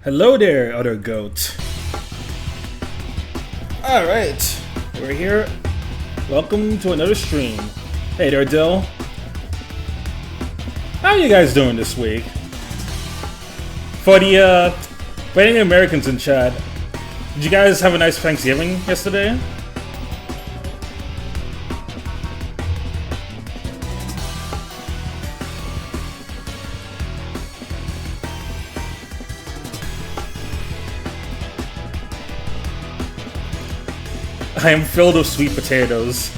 Hello there, other goat. Alright, we're here. Welcome to another stream. Hey there, Dill. How are you guys doing this week? For any Americans in chat, did you guys have a nice Thanksgiving yesterday? I am filled with sweet potatoes.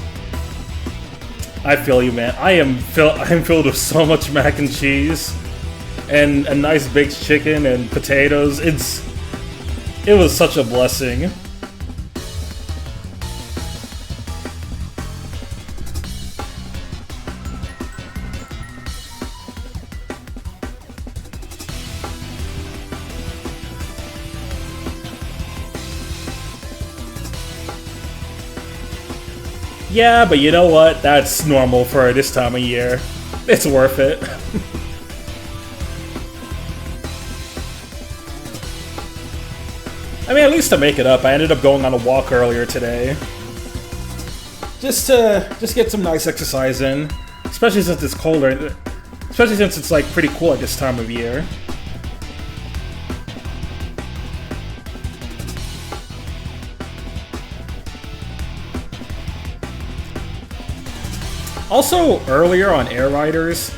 I feel you, man. I'm filled with so much mac and cheese and a nice baked chicken and potatoes. It was such a blessing. Yeah, but you know what? That's normal for this time of year. It's worth it. I mean, at least to make it up, I ended up going on a walk earlier today. Just get some nice exercise in. Especially since it's colder. Especially since it's like pretty cool at this time of year. Also, earlier on Air Riders,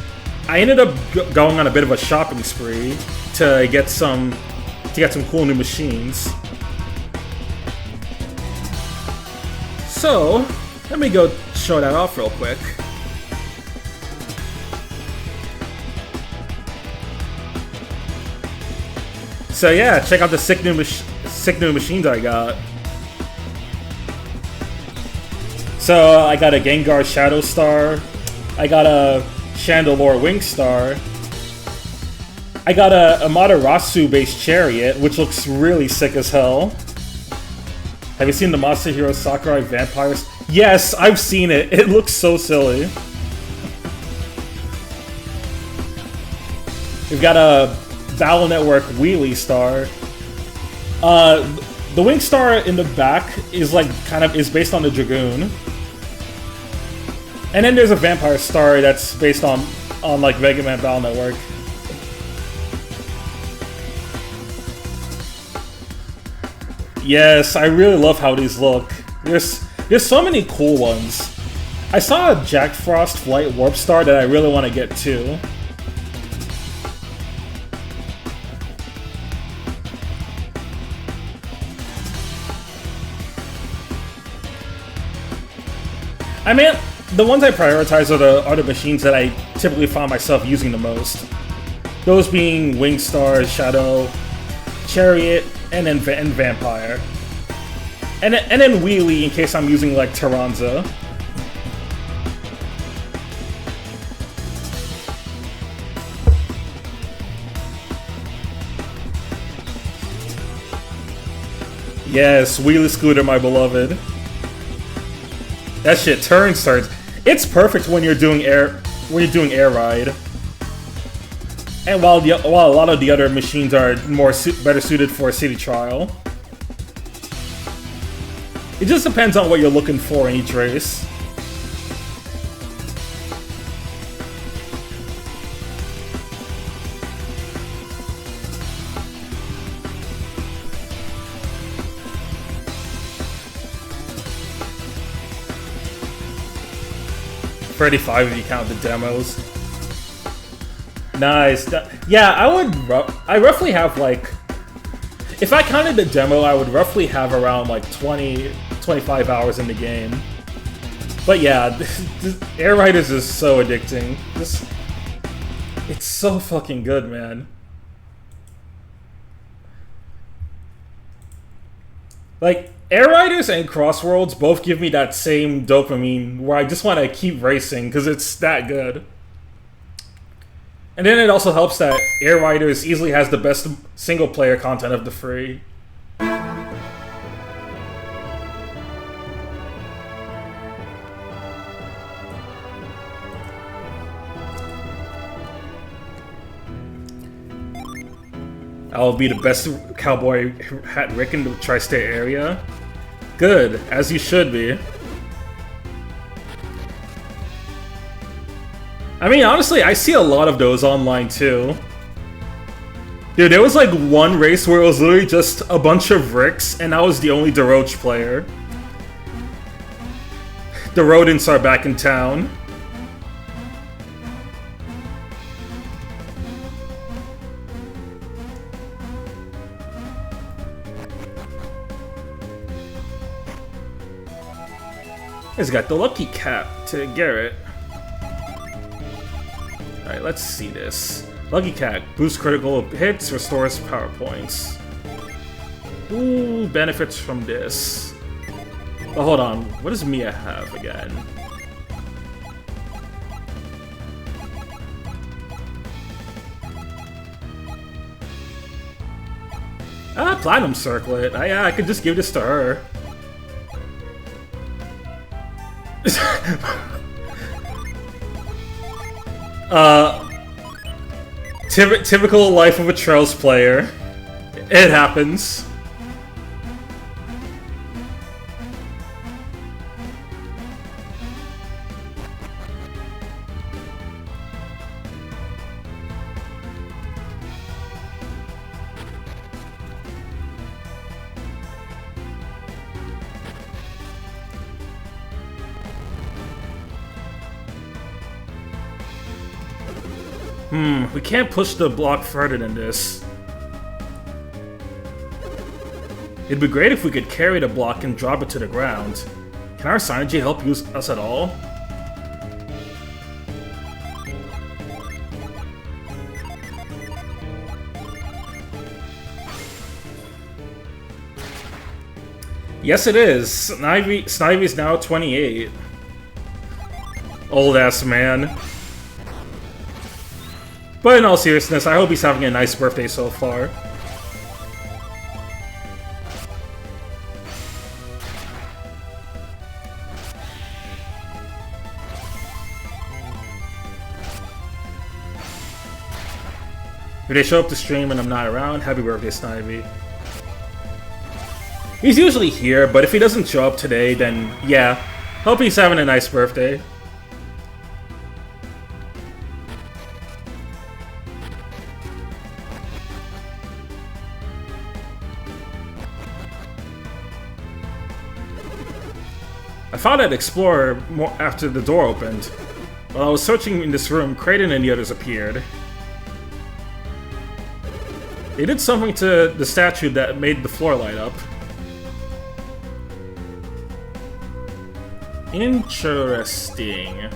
I ended up going on a bit of a shopping spree to get some cool new machines. So, let me go show that off real quick. So yeah, check out the sick new machines I got. So I got a Gengar Shadow Star, I got a Chandelure Wing Star, I got a Amaterasu based Chariot, which looks really sick as hell. Have you seen the Monster Hero Sakurai Vampires? Yes, I've seen it. It looks so silly. We've got a Battle Network Wheelie Star. The Wing Star in the back is is based on the Dragoon. And then there's a Vampire Star that's based on like Mega Man Battle Network. Yes, I really love how these look. There's so many cool ones. I saw a Jack Frost Flight Warp Star that I really want to get too. I mean, the ones I prioritize are the machines that I typically find myself using the most. Those being Wingstar, Shadow, Chariot, and then Vampire. And then Wheelie in case I'm using like Taranza. Yes, Wheelie Scooter, my beloved. That shit turns. It's perfect when you're doing air ride. And while a lot of the other machines are better suited for a city trial. It just depends on what you're looking for in each race. $35 if you count the demos. Nice. Yeah, I roughly have like... If I counted the demo, I would roughly have around like 25 hours in the game. But yeah, Air Riders is so addicting. It's so fucking good, man. Like, Air Riders and Crossworlds both give me that same dopamine where I just want to keep racing because it's that good. And then it also helps that Air Riders easily has the best single-player content of the three. I'll be the best cowboy hat Rick in the tri-state area. Good, as you should be. I mean, honestly, I see a lot of those online too. Dude, there was like one race where it was literally just a bunch of Ricks, and I was the only DeRoach player. The rodents are back in town. He's got the lucky cap to Garrett. Alright, let's see this. Lucky Cat. Boosts critical hits, restores power points. Ooh, benefits from this. But hold on, what does Mia have again? Ah, Platinum Circlet. Yeah, I could just give this to her. Typical life of a Trails player. It happens. We can't push the block further than this. It'd be great if we could carry the block and drop it to the ground. Can our synergy help us at all? Yes, it is. Snivy's now 28. Old ass man. But in all seriousness, I hope he's having a nice birthday so far. If they show up to stream and I'm not around, happy birthday, Snivy. He's usually here, but if he doesn't show up today, then yeah. Hope he's having a nice birthday. I found that Explorer more after the door opened. While I was searching in this room, Kraden and the others appeared. They did something to the statue that made the floor light up. Interesting.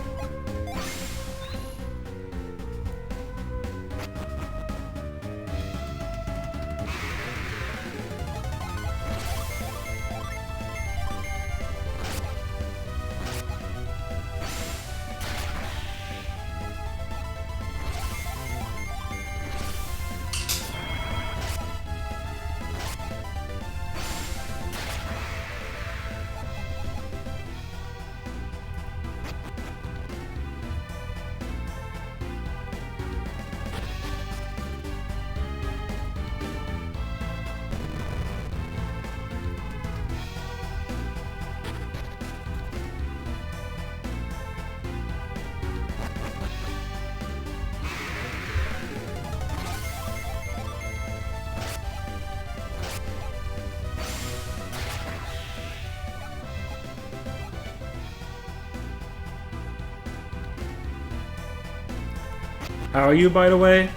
How are you, by the way?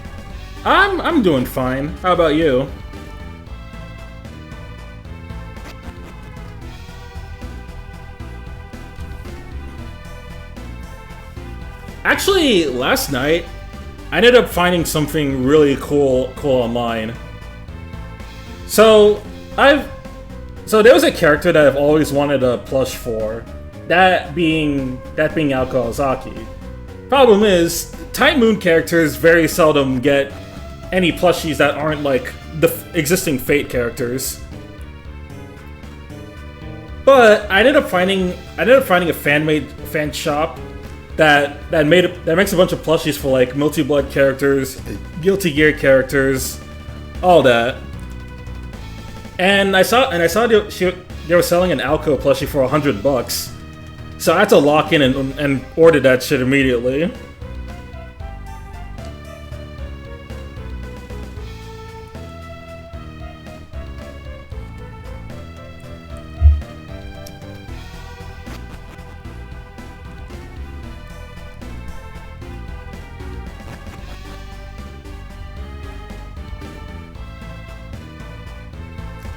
I'm doing fine. How about you? Actually, last night, I ended up finding something really cool online. So there was a character that I've always wanted a plush for, that being Ao Kawasaki. Problem is, Type Moon characters very seldom get any plushies that aren't like the existing Fate characters. But I ended up finding a fan shop that makes a bunch of plushies for like Multi Blood characters, Guilty Gear characters, all that. And I saw they were selling an Alco plushie for $100, so I had to lock in and order that shit immediately.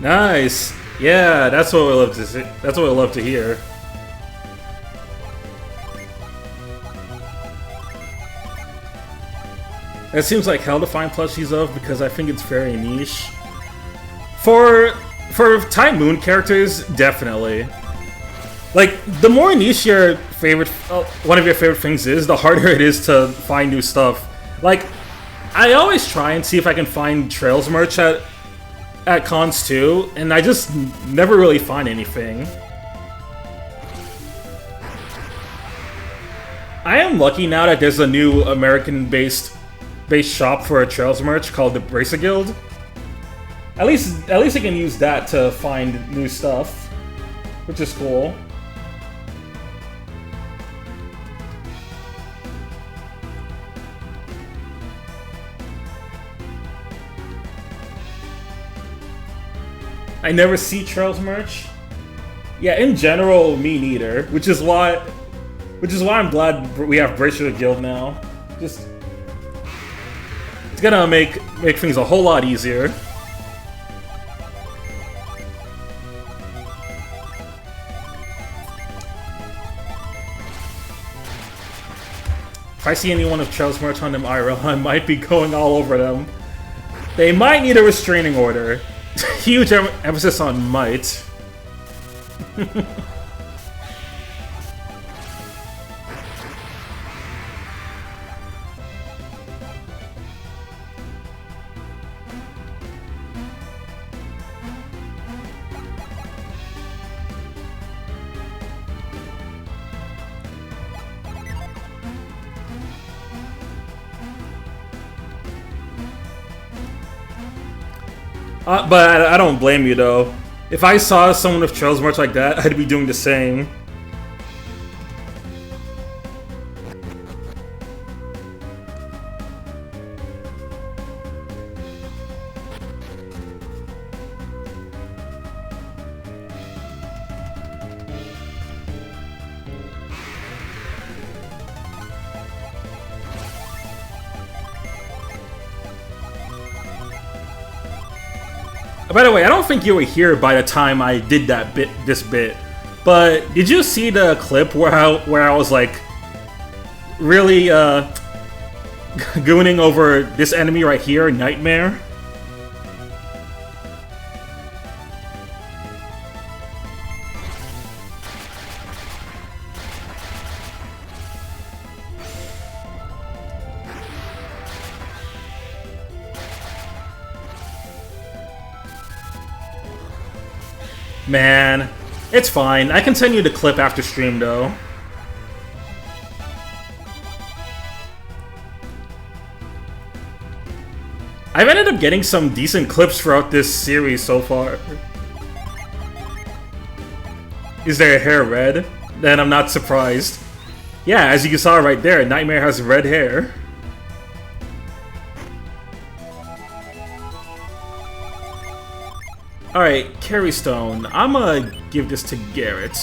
Nice. Yeah, that's what we love to see. That's what we love to hear. It seems like hell to find plushies of because I think it's very niche. For Time Moon characters, definitely. Like, the more niche your favorite, one of your favorite things is, the harder it is to find new stuff. Like, I always try and see if I can find Trails merch at cons too, and I just never really find anything. I am lucky now that there's a new American-based shop for Trails merch called the Bracer Guild. At least I can use that to find new stuff, which is cool. I never see Trails merch. Yeah, in general, me neither. Which is why I'm glad we have Bracer Guild now. Just it's gonna make things a whole lot easier. If I see anyone of Trails merch on them IRL, I might be going all over them. They might need a restraining order. Huge emphasis on might. But I don't blame you though. If I saw someone with Trails merch like that, I'd be doing the same. By the way, I don't think you were here by the time I did this bit, but did you see the clip where I was like really gooning over this enemy right here, Nightmare? Man, it's fine. I continue to clip after stream, though. I've ended up getting some decent clips throughout this series so far. Is their hair red? Then I'm not surprised. Yeah, as you saw right there, Nightmare has red hair. Alright, Carry Stone. I'm gonna give this to Garrett.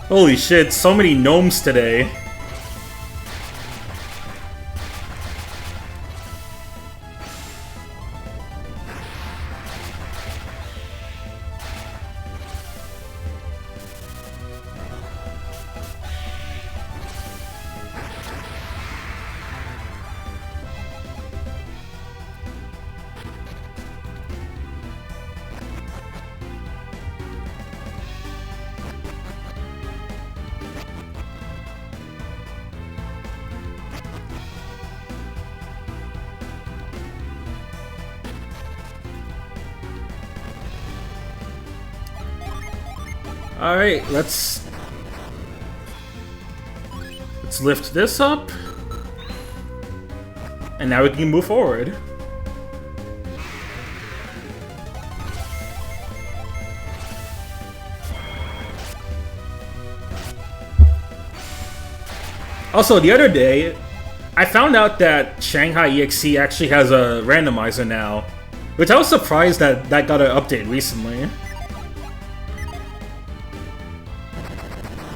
Holy shit, so many gnomes today. Alright, let's lift this up. And now we can move forward. Also, the other day, I found out that Shanghai EXE actually has a randomizer now, which I was surprised that that got an update recently.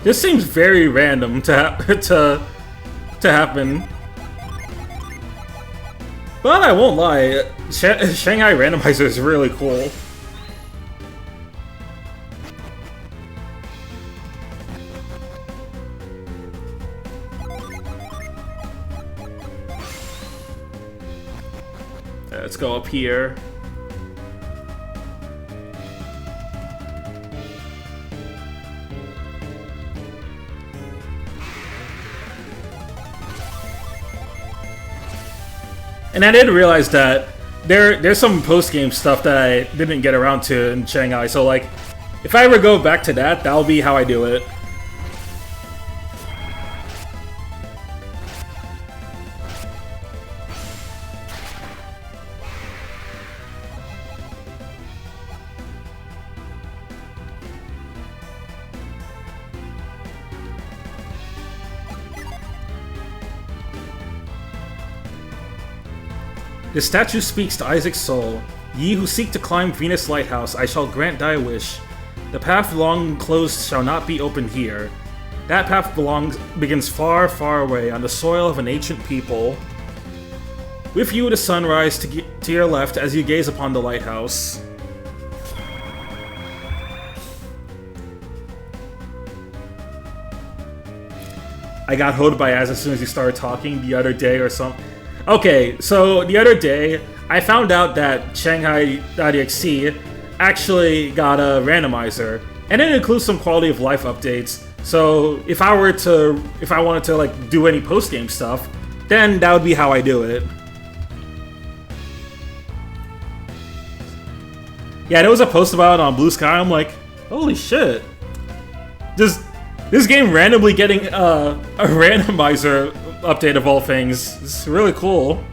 This seems very random to happen. But I won't lie, Shanghai randomizer is really cool. Let's go up here. And I didn't realize that there's some post-game stuff that I didn't get around to in Shanghai, so like, if I ever go back to that, that'll be how I do it. The statue speaks to Isaac's soul. Ye who seek to climb Venus Lighthouse, I shall grant thy wish. The path long closed shall not be opened here. That path begins far, far away on the soil of an ancient people. With you the sunrise to your left as you gaze upon the lighthouse. I got hoed by Az as soon as he started talking the other day or something. Okay, so the other day, I found out that Shanghai.exe actually got a randomizer, and it includes some quality of life updates. So if I wanted to like do any post game stuff, then that would be how I do it. Yeah, there was a post about it on Blue Sky. I'm like, holy shit! Just this game randomly getting a randomizer update of all things. It's really cool.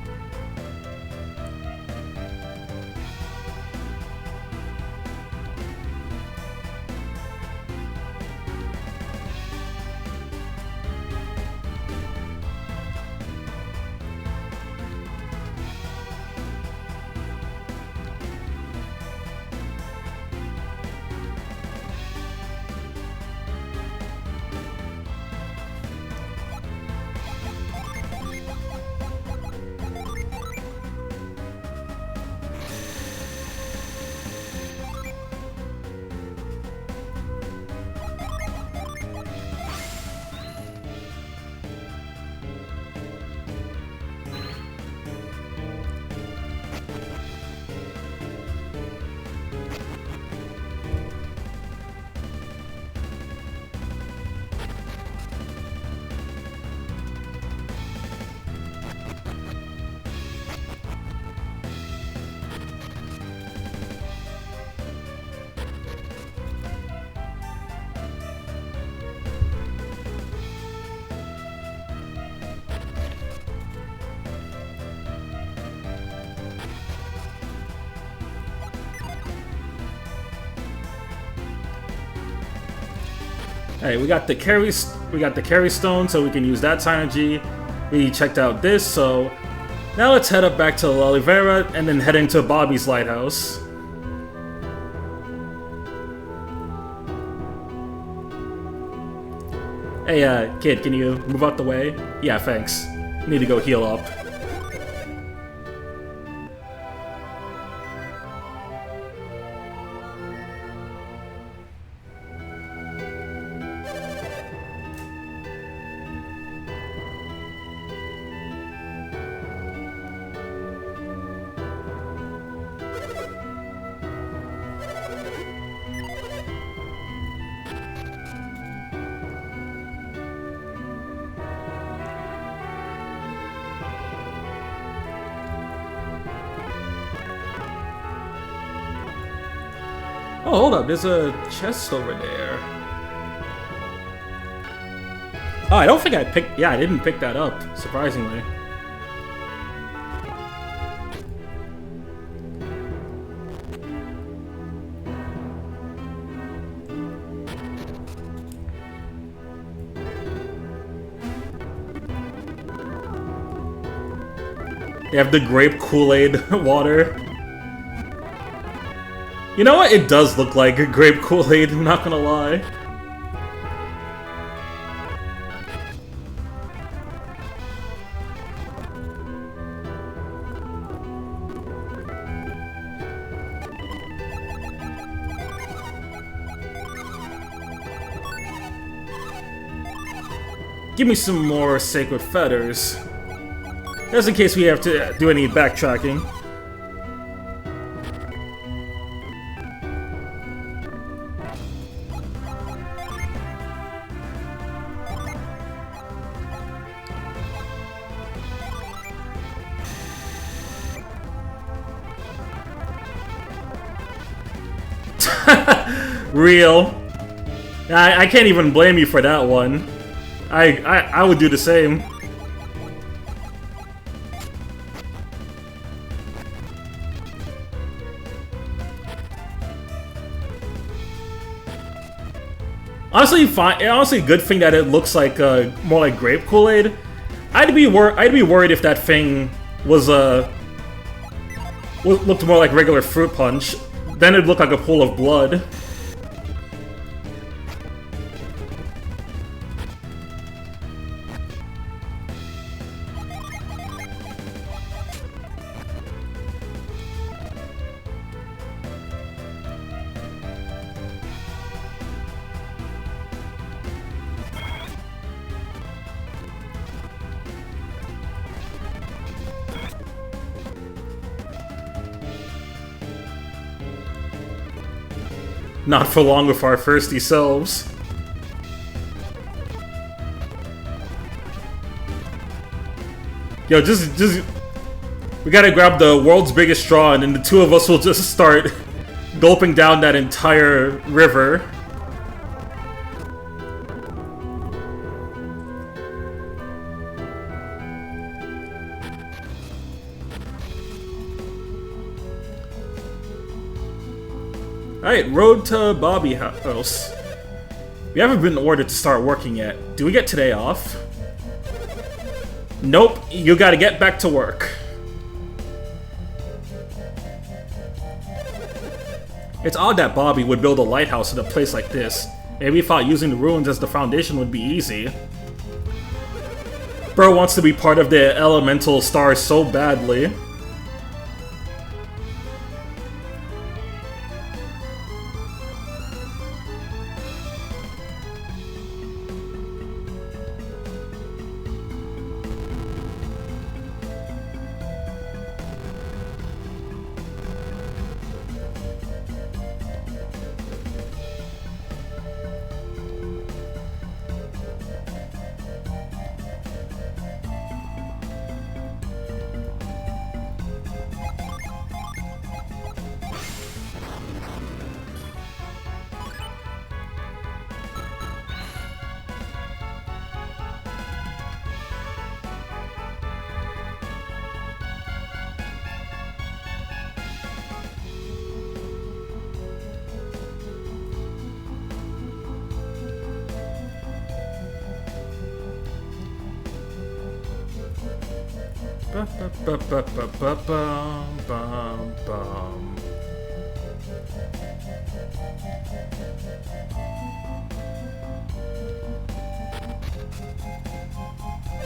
Hey, we got the carry stone, so we can use that synergy. We checked out this, so now let's head up back to La Olivera and then head into Bobby's Lighthouse. Hey, kid, can you move out the way? Yeah, thanks. Need to go heal up. Oh, hold up, there's a chest over there. Oh, I don't think I picked... Yeah, I didn't pick that up, surprisingly. They have the grape Kool-Aid water. You know what? It does look like grape Kool-Aid, I'm not gonna lie. Give me some more sacred feathers. Just in case we have to do any backtracking. Real. I can't even blame you for that one. I would do the same. Honestly, fine. Honestly, good thing that it looks like more like grape Kool-Aid. I'd be worried if that thing was looked more like regular fruit punch. Then it'd look like a pool of blood. Not for long with our thirsty selves. Yo, just... We gotta grab the world's biggest straw and then the two of us will just start gulping down that entire river. Alright, road to Bobby House. We haven't been ordered to start working yet. Do we get today off? Nope, you gotta get back to work. It's odd that Bobby would build a lighthouse in a place like this. Maybe he thought using the ruins as the foundation would be easy. Bro wants to be part of the elemental stars so badly.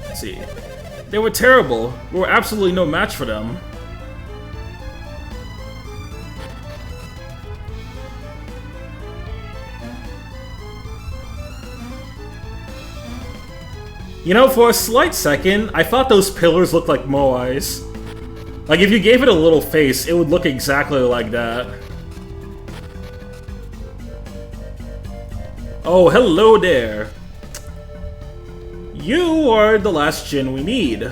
Let's see. They were terrible. We were absolutely no match for them. You know, for a slight second, I thought those pillars looked like Moai's. Like, if you gave it a little face, it would look exactly like that. Oh, hello there. You are the last Djinn we need.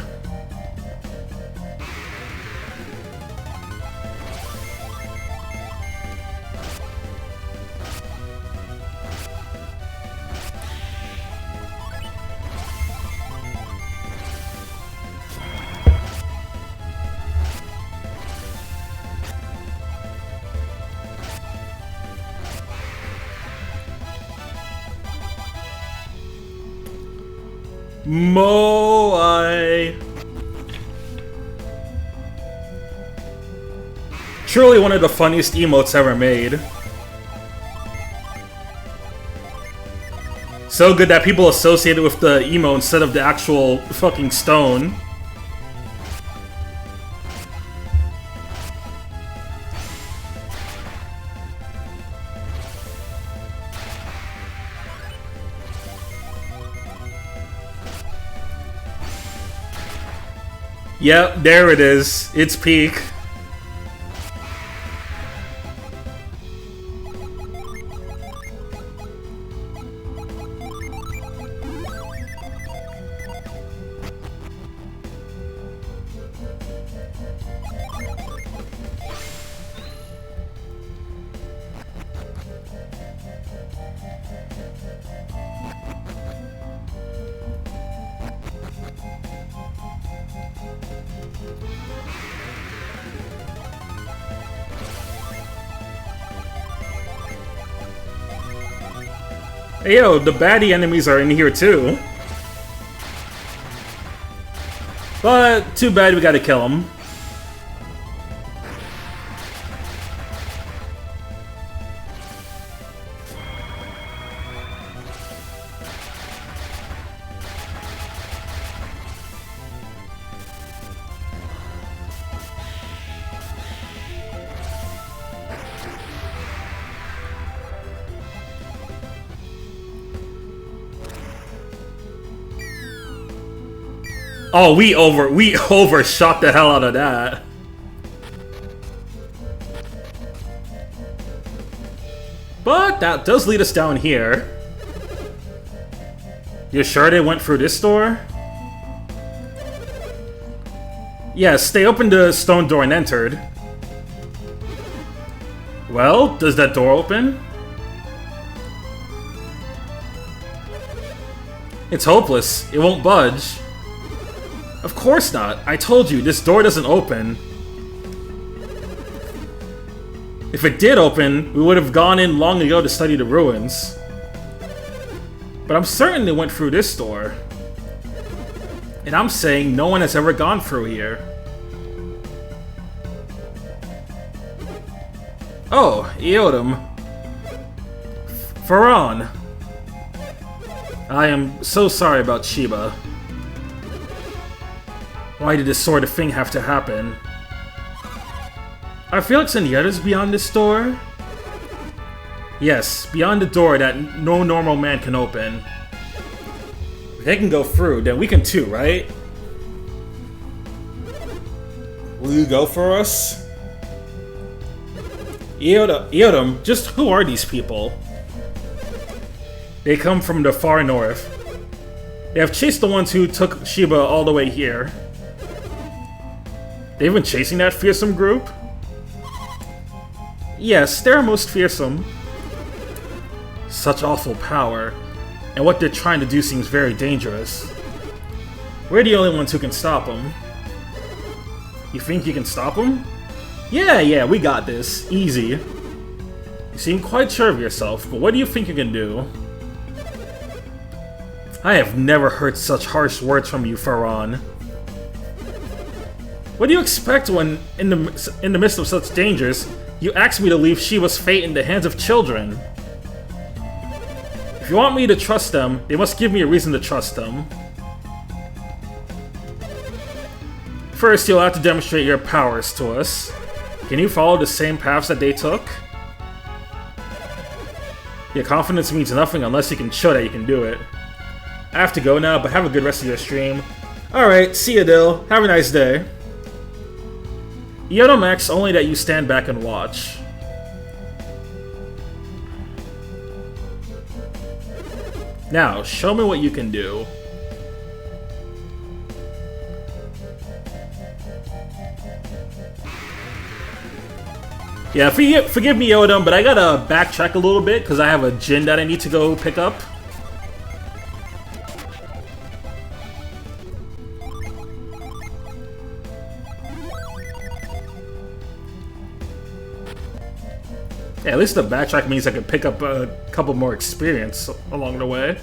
Moai. Truly one of the funniest emotes ever made. So good that people associate it with the emo instead of the actual fucking stone. Yep, there it is. It's peak. Hey yo, the baddie enemies are in here too. But too bad we gotta kill them. Oh, we overshot the hell out of that. But that does lead us down here. You sure they went through this door? Yes, they opened the stone door and entered. Well, does that door open? It's hopeless. It won't budge. Of course not. I told you, this door doesn't open. If it did open, we would have gone in long ago to study the ruins. But I'm certain they went through this door. And I'm saying no one has ever gone through here. Oh, Eodam. Faron. I am so sorry about Shiba. Why did this sort of thing have to happen? Are Felix and the others beyond this door? Yes, beyond the door that no normal man can open. If they can go through, then we can too, right? Will you go for us? Eodam, just who are these people? They come from the far north. They have chased the ones who took Shiba all the way here. They've been chasing that fearsome group? Yes, they're most fearsome. Such awful power, and what they're trying to do seems very dangerous. We're the only ones who can stop them. You think you can stop them? Yeah, we got this. Easy. You seem quite sure of yourself, but what do you think you can do? I have never heard such harsh words from you, Faron. What do you expect when, in the midst of such dangers, you ask me to leave Shiba's fate in the hands of children? If you want me to trust them, they must give me a reason to trust them. First, you'll have to demonstrate your powers to us. Can you follow the same paths that they took? Your confidence means nothing unless you can show that you can do it. I have to go now, but have a good rest of your stream. Alright, see ya, Dill. Have a nice day. Eodam asks only that you stand back and watch. Now, show me what you can do. Yeah, forgive me, Eodam, but I gotta backtrack a little bit because I have a Djinn that I need to go pick up. Yeah, at least the backtrack means I can pick up a couple more experience along the way.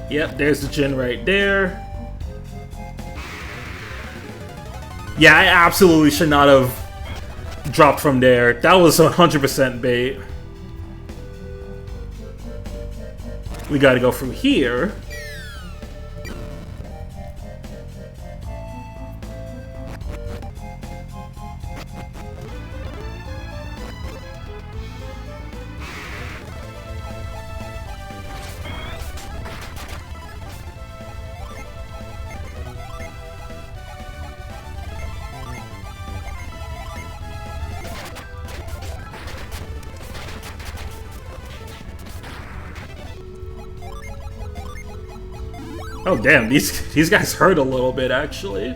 Yep, there's the gin right there. Yeah, I absolutely should not have dropped from there. That was 100% bait. We gotta go through here. Oh damn, these guys hurt a little bit actually.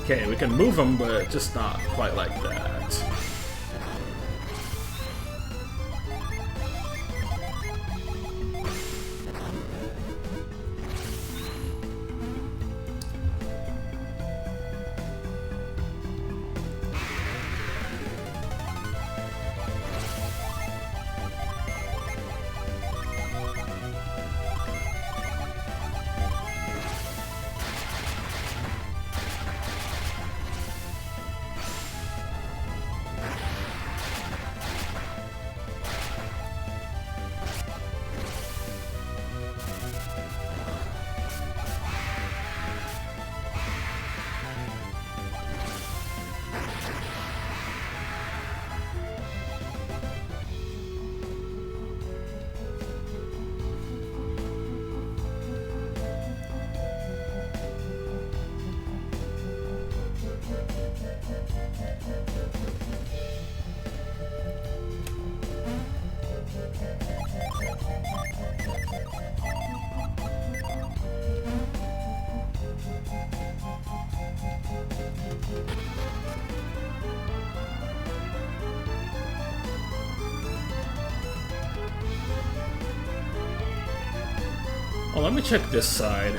Okay, we can move them, but just not quite like that. Oh, let me check this side.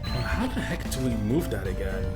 How the heck do we move that again?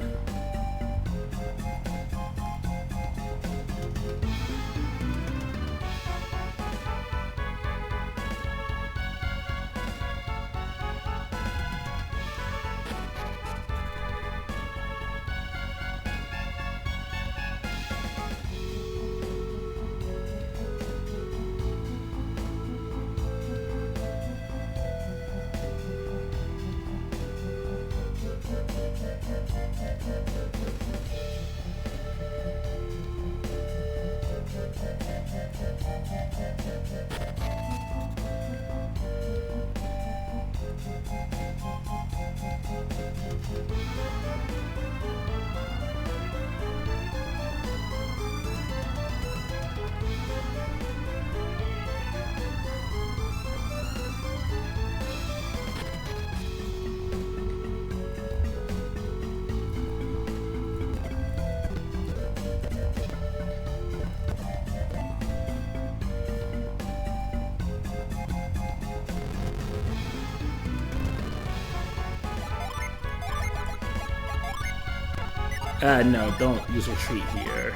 No, don't use retreat here.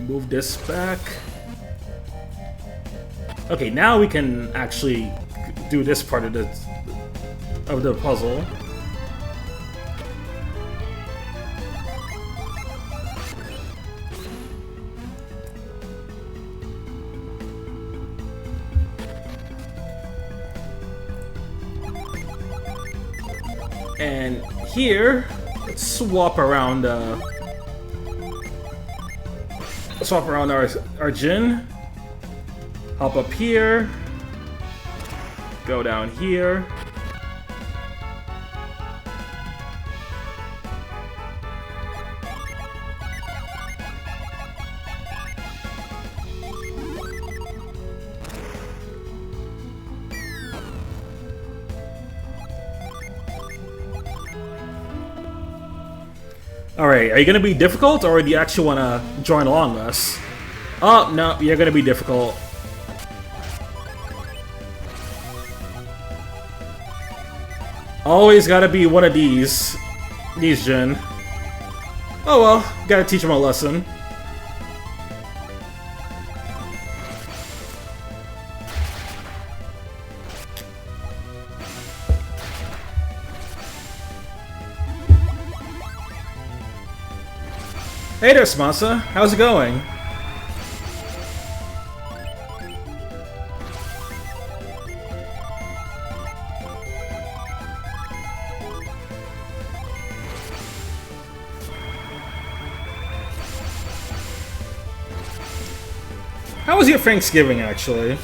Move this back. Okay, now we can actually do this part of the puzzle. And here, let's swap around our Jin. Hop up here. Go down here. Alright, are you gonna be difficult, or do you actually wanna join along with us? Oh, no, you're gonna be difficult. Always gotta be one of these Jin. Oh well, gotta teach him a lesson. Hey there, Smasa. How's it going? How was your Thanksgiving, actually?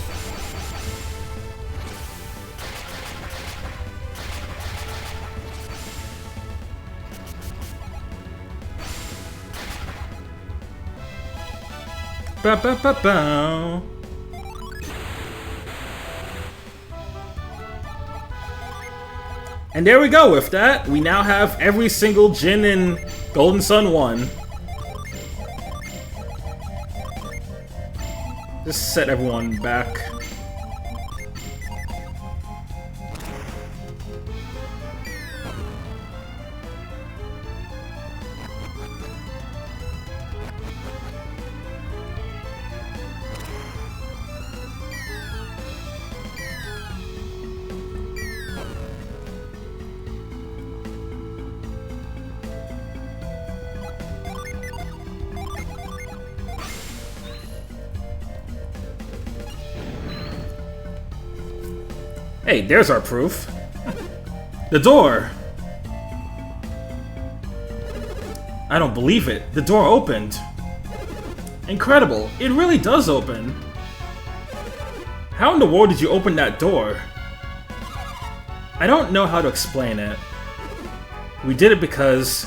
Ba ba ba ba. And there we go. With that, we now have every single Jin in Golden Sun 1. Just set everyone back. Hey, there's our proof. The door! I don't believe it. The door opened. Incredible. It really does open. How in the world did you open that door? I don't know how to explain it. We did it because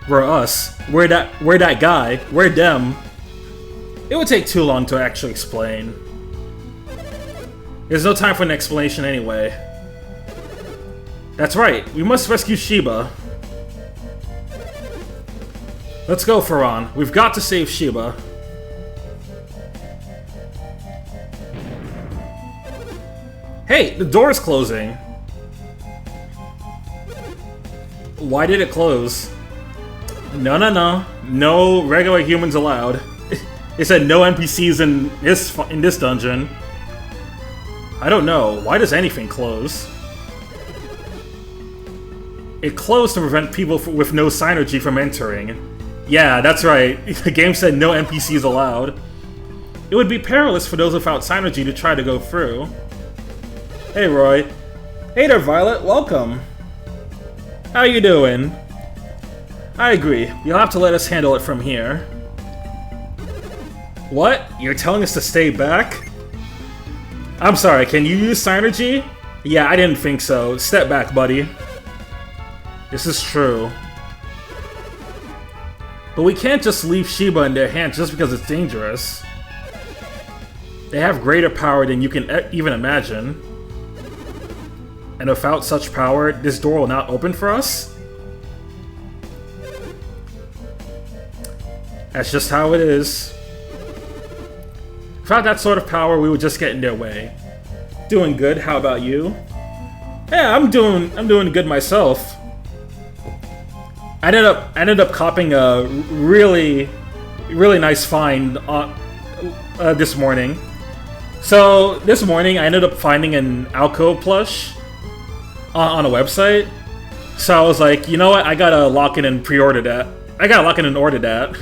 we're us. We're that guy. We're them. It would take too long to actually explain. There's no time for an explanation anyway. That's right, we must rescue Shiba. Let's go, Faran. We've got to save Shiba. Hey, the door is closing. Why did it close? No, no, no. No regular humans allowed. It said no NPCs in this dungeon. I don't know. Why does anything close? It closed to prevent people with no synergy from entering. Yeah, that's right. The game said no NPCs allowed. It would be perilous for those without synergy to try to go through. Hey, Roy. Hey there, Violet. Welcome. How you doing? I agree. You'll have to let us handle it from here. What? You're telling us to stay back? I'm sorry, can you use synergy? Yeah, I didn't think so. Step back, buddy. This is true. But we can't just leave Shiba in their hands just because it's dangerous. They have greater power than you can even imagine. And without such power, this door will not open for us? That's just how it is. Without that sort of power, we would just get in their way. Doing good, how about you? Yeah, I'm doing good myself. I ended up copping a really nice find this morning. So this morning I ended up finding an Alco plush on a website. So I was like, you know what? I gotta lock in and pre-order that. I gotta lock in and order that.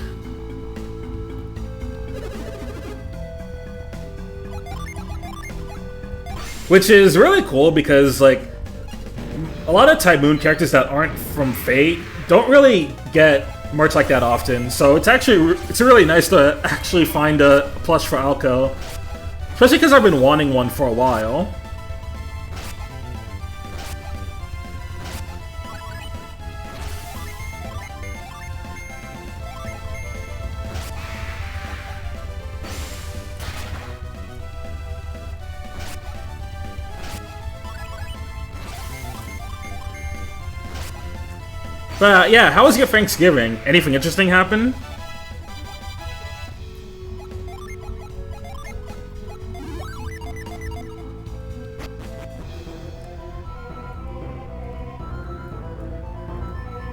Which is really cool because, like, a lot of Type Moon characters that aren't from Fate don't really get merch like that often. So it's really nice to actually find a plush for Alco. Especially because I've been wanting one for a while. But yeah, how was your Thanksgiving? Anything interesting happen?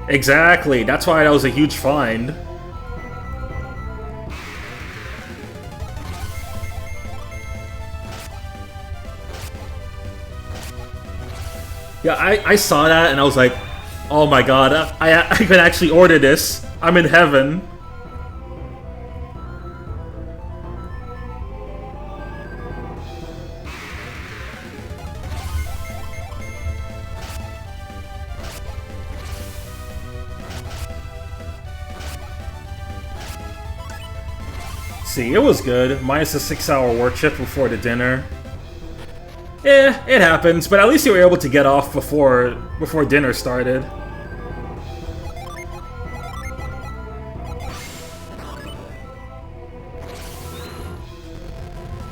Exactly, that's why that was a huge find. Yeah, I saw that and I was like, oh my god, I can actually order this. I'm in heaven. See, it was good. Minus a 6-hour work shift before the dinner. Yeah, it happens, but at least you were able to get off before dinner started.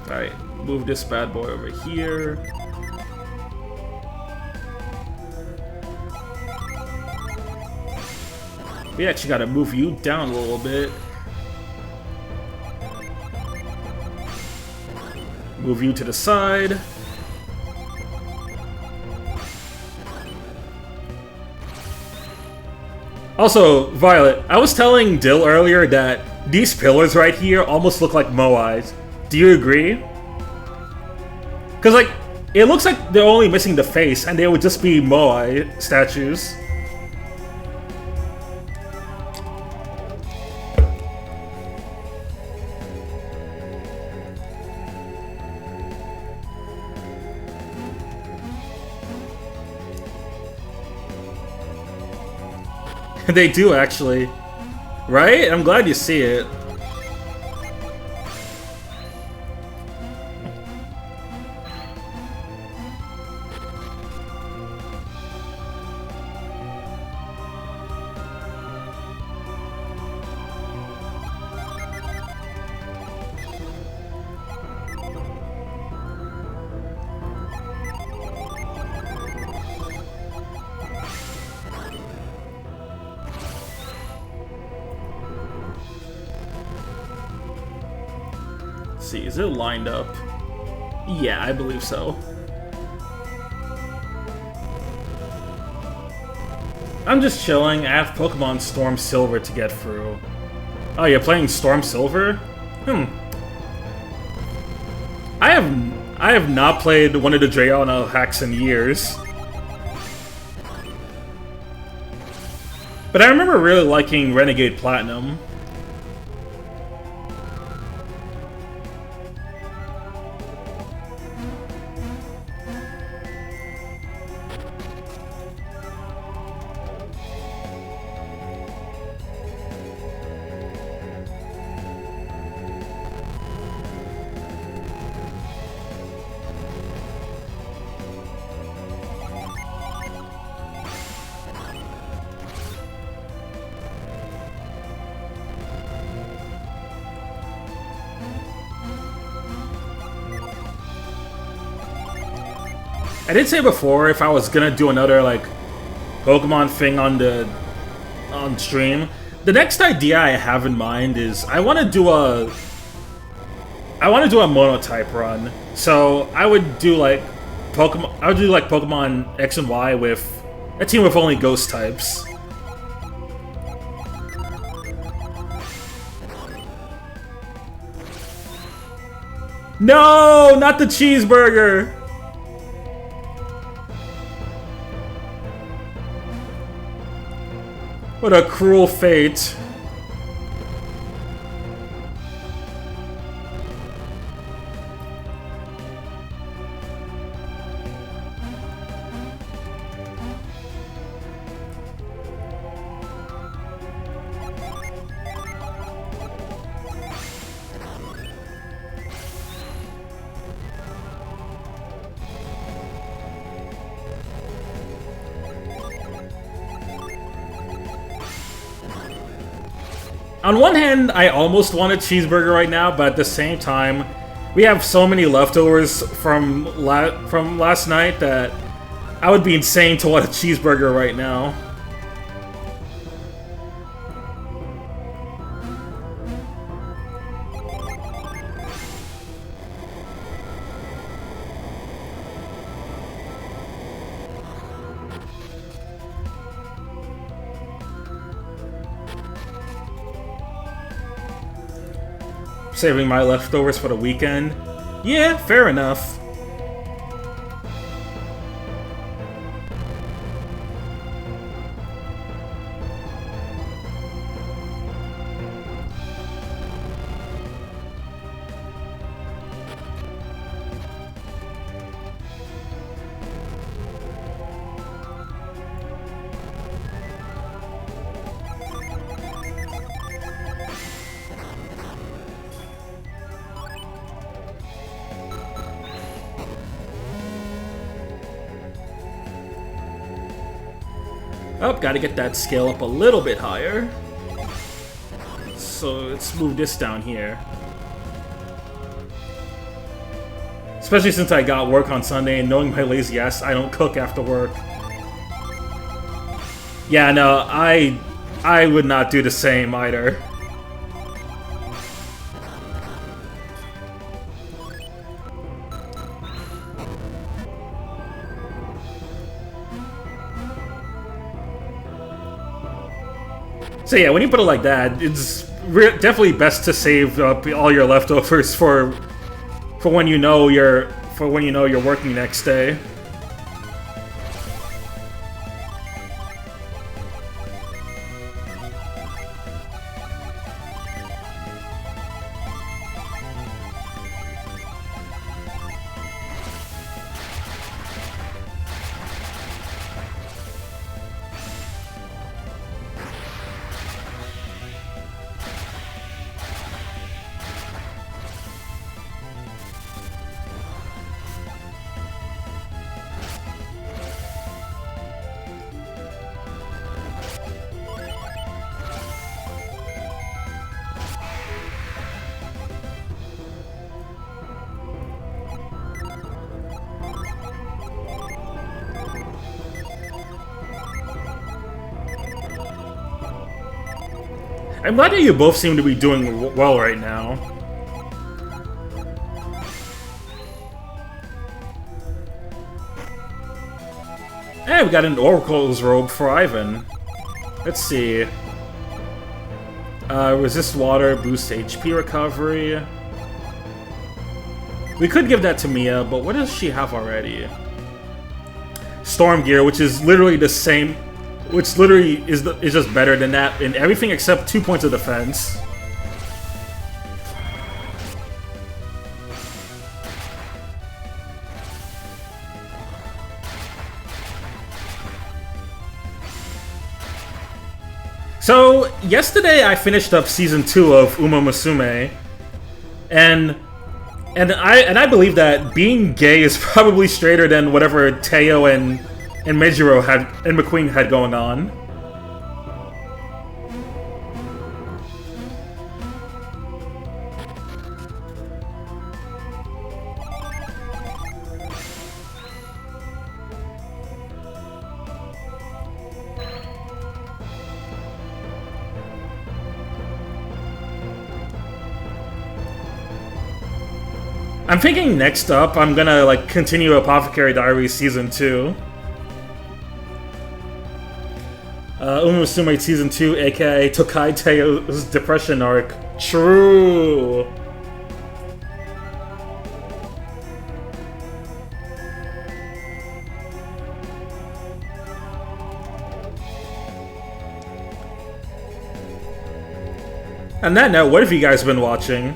Alright, move this bad boy over here. We actually gotta move you down a little bit. Move you to the side. Also, Violet, I was telling Dill earlier that these pillars right here almost look like Moais. Do you agree? Because, like, it looks like they're only missing the face, and they would just be Moai statues. They do, actually. Right? I'm glad you see it. See, is it lined up? Yeah, I believe so. I'm just chilling. I have Pokemon Storm Silver to get through. Oh, you're playing Storm Silver? I have not played one of the Drayana hacks in years. But I remember really liking Renegade Platinum. I did say before if I was gonna do another like Pokemon thing on stream. The next idea I have in mind is I want to do a monotype run. So I would do like Pokemon X and Y with a team with only ghost types. No, not the cheeseburger. What a cruel fate. On one hand, I almost want a cheeseburger right now, but at the same time, we have so many leftovers from last night that I would be insane to want a cheeseburger right now. Saving my leftovers for the weekend? Yeah, fair enough. Oh, gotta get that scale up a little bit higher. So let's move this down here. Especially since I got work on Sunday and knowing my lazy ass, I don't cook after work. Yeah, no, I would not do the same either. So yeah, when you put it like that, it's definitely best to save up all your leftovers for when you know you're working next day. I'm glad that you both seem to be doing well right now. Hey, we got an Oracle's robe for Ivan. Let's see. Resist water, boost HP recovery. We could give that to Mia, but what does she have already? Storm Gear, which is literally the same, which literally is just better than that in everything except 2 points of defense. So, yesterday I finished up Season 2 of Uma Musume, and I believe that being gay is probably straighter than whatever Teo and Mejiro and McQueen had going on. I'm thinking next up, I'm gonna like continue Apothecary Diaries Season 2. Uma Musume Season 2, aka Tokai Teo's Depression Arc. True! On that note, what have you guys been watching?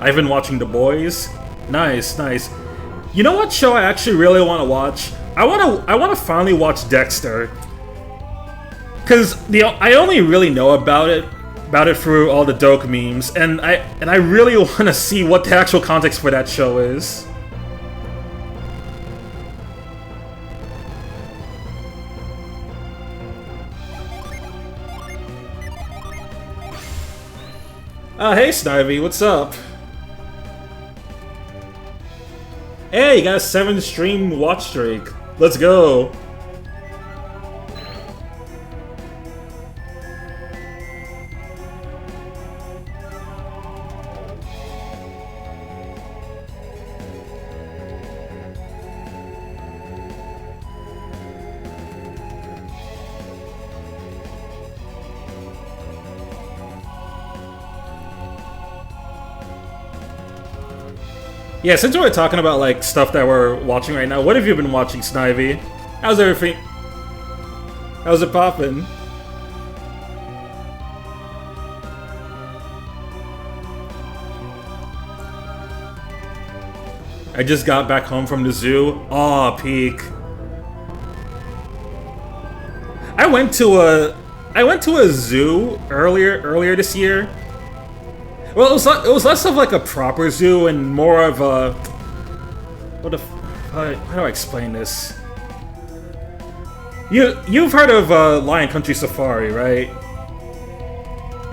I've been watching The Boys. Nice, nice. You know what show I actually really want to watch? I want to finally watch Dexter. Cause I only really know about it through all the Doke memes, and I really want to see what the actual context for that show is. Hey Snivy, what's up? Hey, you got a 7-stream watch streak. Let's go. Yeah, since we're talking about like stuff that we're watching right now, what have you been watching, Snivy? How's everything? How's it poppin'? I just got back home from the zoo. Aw, peak. I went to a zoo earlier this year. Well, it was less of like a proper zoo and more of a... how do I explain this? You've heard of Lion Country Safari, right?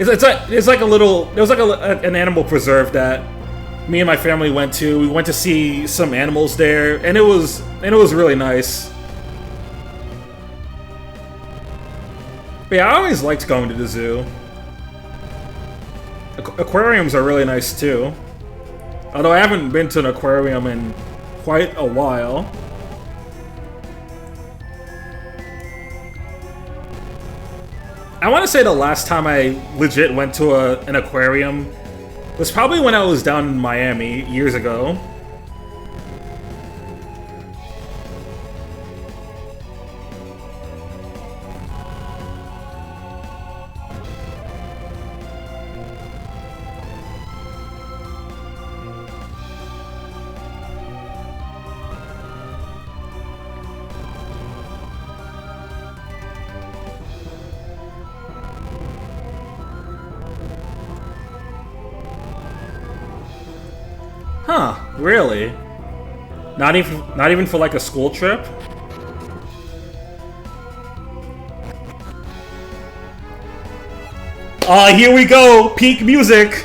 It's like a little... There was like an animal preserve that me and my family went to. We went to see some animals there, and it was really nice. But yeah, I always liked going to the zoo. Aquariums are really nice too. Although I haven't been to an aquarium in quite a while. I want to say the last time I legit went to an aquarium was probably when I was down in Miami years ago. Huh, really? Not even for like a school trip? Here we go! Peak music!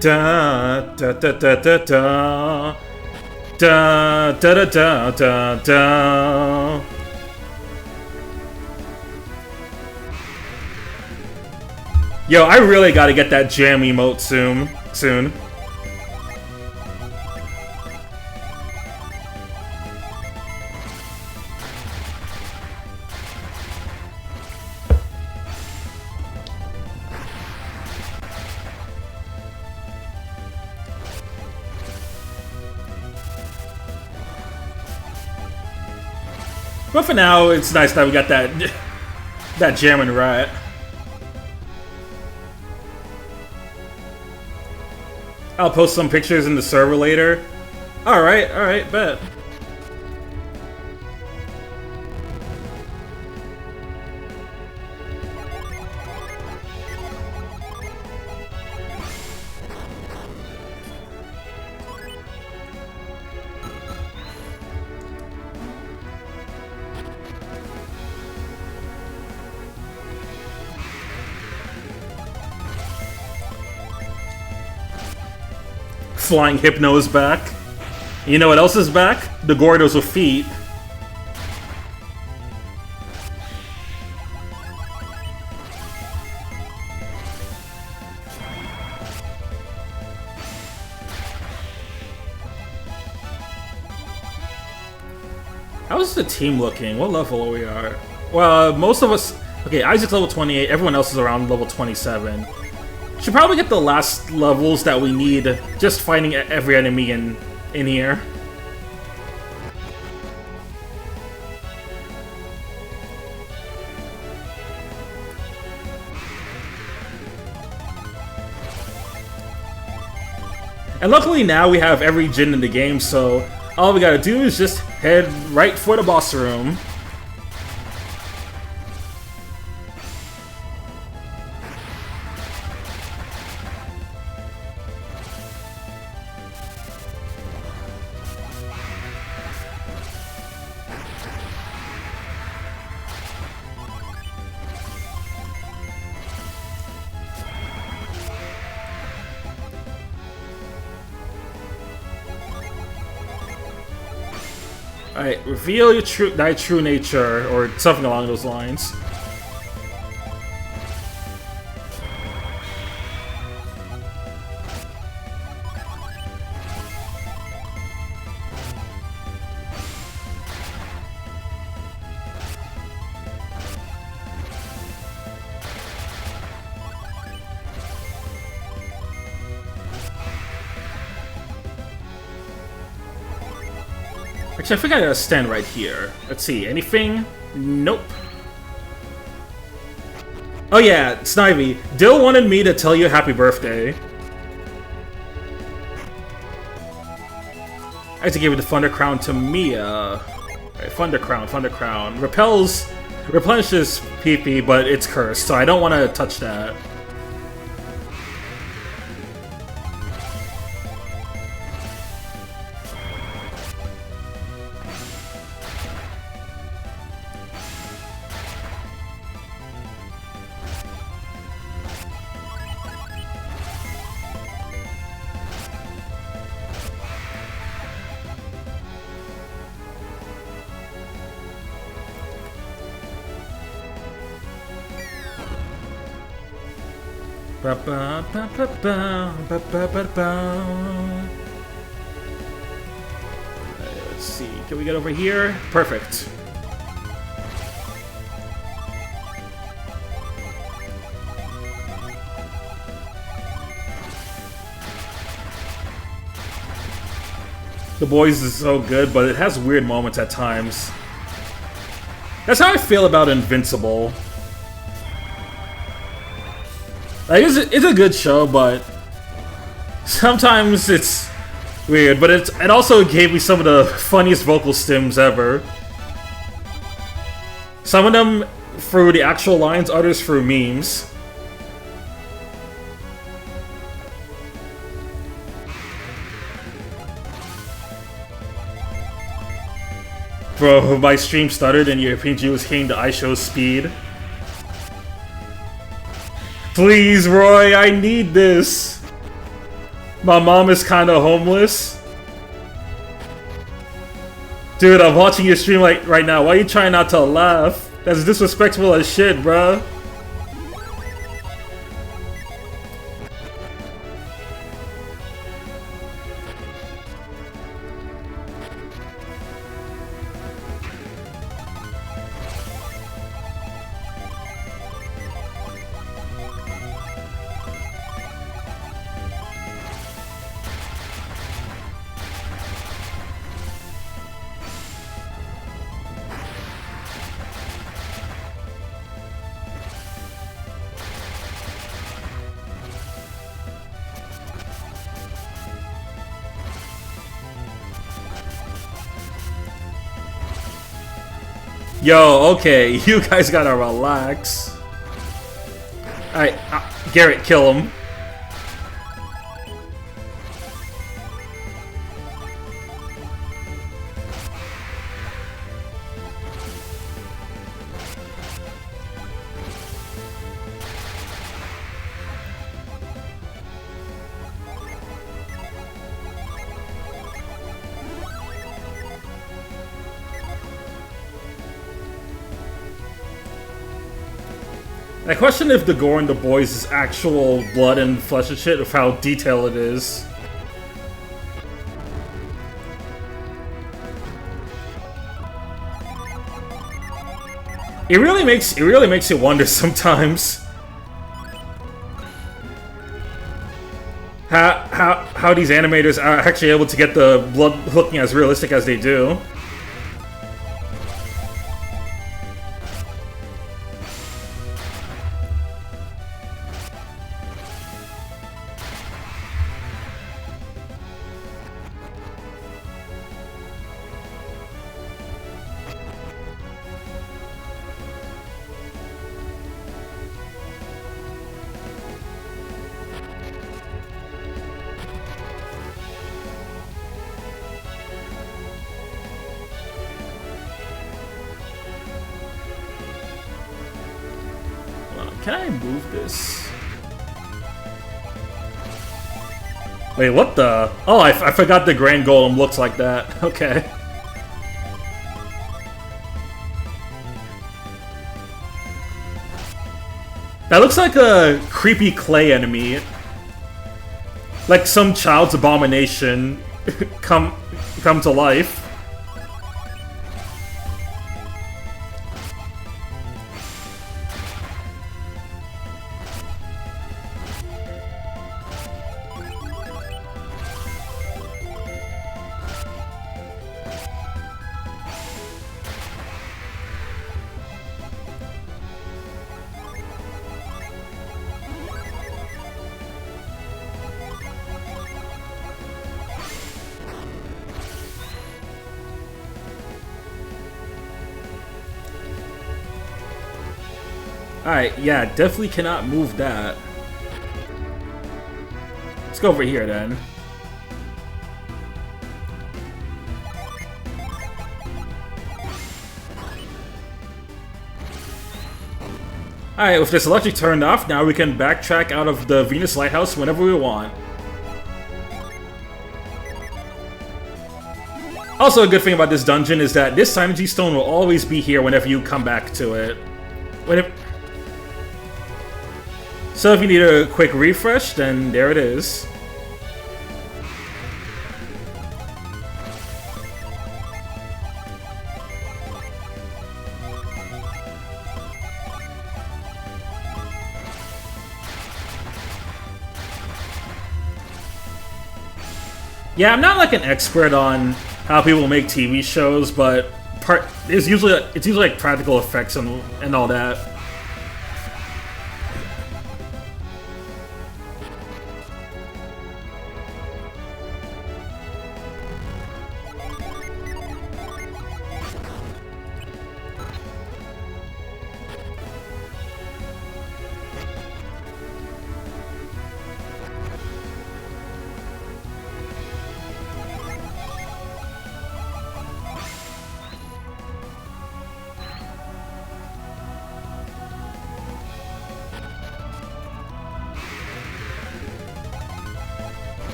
Da da da da da da da da da da da. Yo, I really gotta get that jam emote soon. But for now, it's nice that we got that jamming right. I'll post some pictures in the server later. Alright, bet. Flying Hypno is back. You know what else is back? The Gordos with feet. How's the team looking? What level are we at? Well, most of us... Okay, Isaac's level 28. Everyone else is around level 27. Should probably get the last levels that we need just fighting every enemy in here. And luckily now we have every Djinn in the game, so all we gotta do is just head right for the boss room. Alright, reveal thy true nature, or something along those lines. Actually, I think I gotta stand right here. Let's see, anything? Nope. Oh yeah, Snivy. Dill wanted me to tell you happy birthday. I have to give the Thunder Crown to Mia. Right, Thunder Crown. Replenishes PP, but it's cursed, so I don't want to touch that. Let's see, can we get over here? Perfect. The Boys is so good, but it has weird moments at times. That's how I feel about Invincible. Like, it's a good show, but sometimes it's weird. But it also gave me some of the funniest vocal stims ever. Some of them through the actual lines, others through memes. Bro, my stream stuttered and your PNG was hitting the iShow speed. Please, Roy, I need this. My mom is kinda homeless. Dude, I'm watching your stream like right now. Why are you trying not to laugh? That's disrespectful as shit, bruh. Yo, okay, you guys gotta relax. Alright, Garrett, kill him. I question if the gore in the boys is actual blood and flesh and shit, of how detailed it is. It really makes you wonder sometimes how these animators are actually able to get the blood looking as realistic as they do. Can I move this? Wait, what the? Oh, I forgot the Grand Golem looks like that. Okay. That looks like a creepy clay enemy. Like some child's abomination come to life. Alright, yeah, definitely cannot move that. Let's go over here then. Alright, with this electric turned off, now we can backtrack out of the Venus Lighthouse whenever we want. Also, a good thing about this dungeon is that this Synergy Stone will always be here whenever you come back to it. So if you need a quick refresh, then there it is. Yeah, I'm not like an expert on how people make TV shows, but it's usually like practical effects and all that.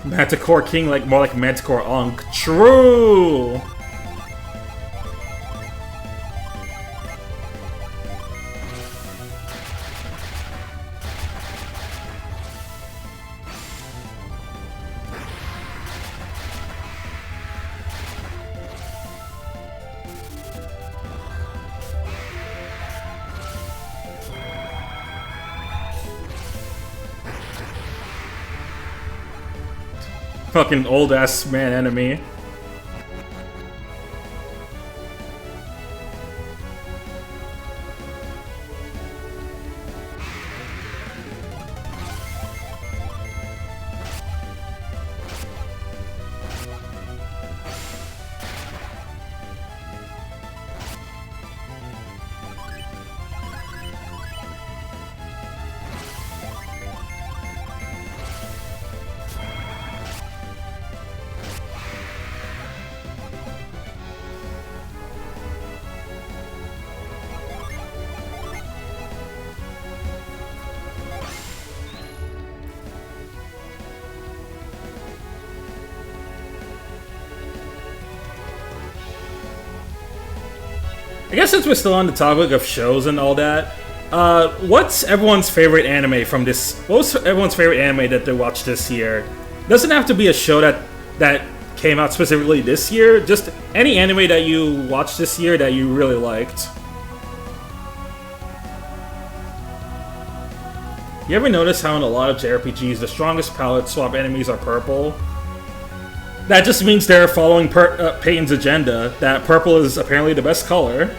Manticore King, like more like Manticore Unk. True! Fucking old ass man enemy. I guess since we're still on the topic of shows and all that, what's everyone's favorite anime from this? What was everyone's favorite anime that they watched this year? Doesn't have to be a show that came out specifically this year. Just any anime that you watched this year that you really liked. You ever notice how in a lot of JRPGs the strongest palette swap enemies are purple? That just means they're following Payton's agenda, that purple is apparently the best color.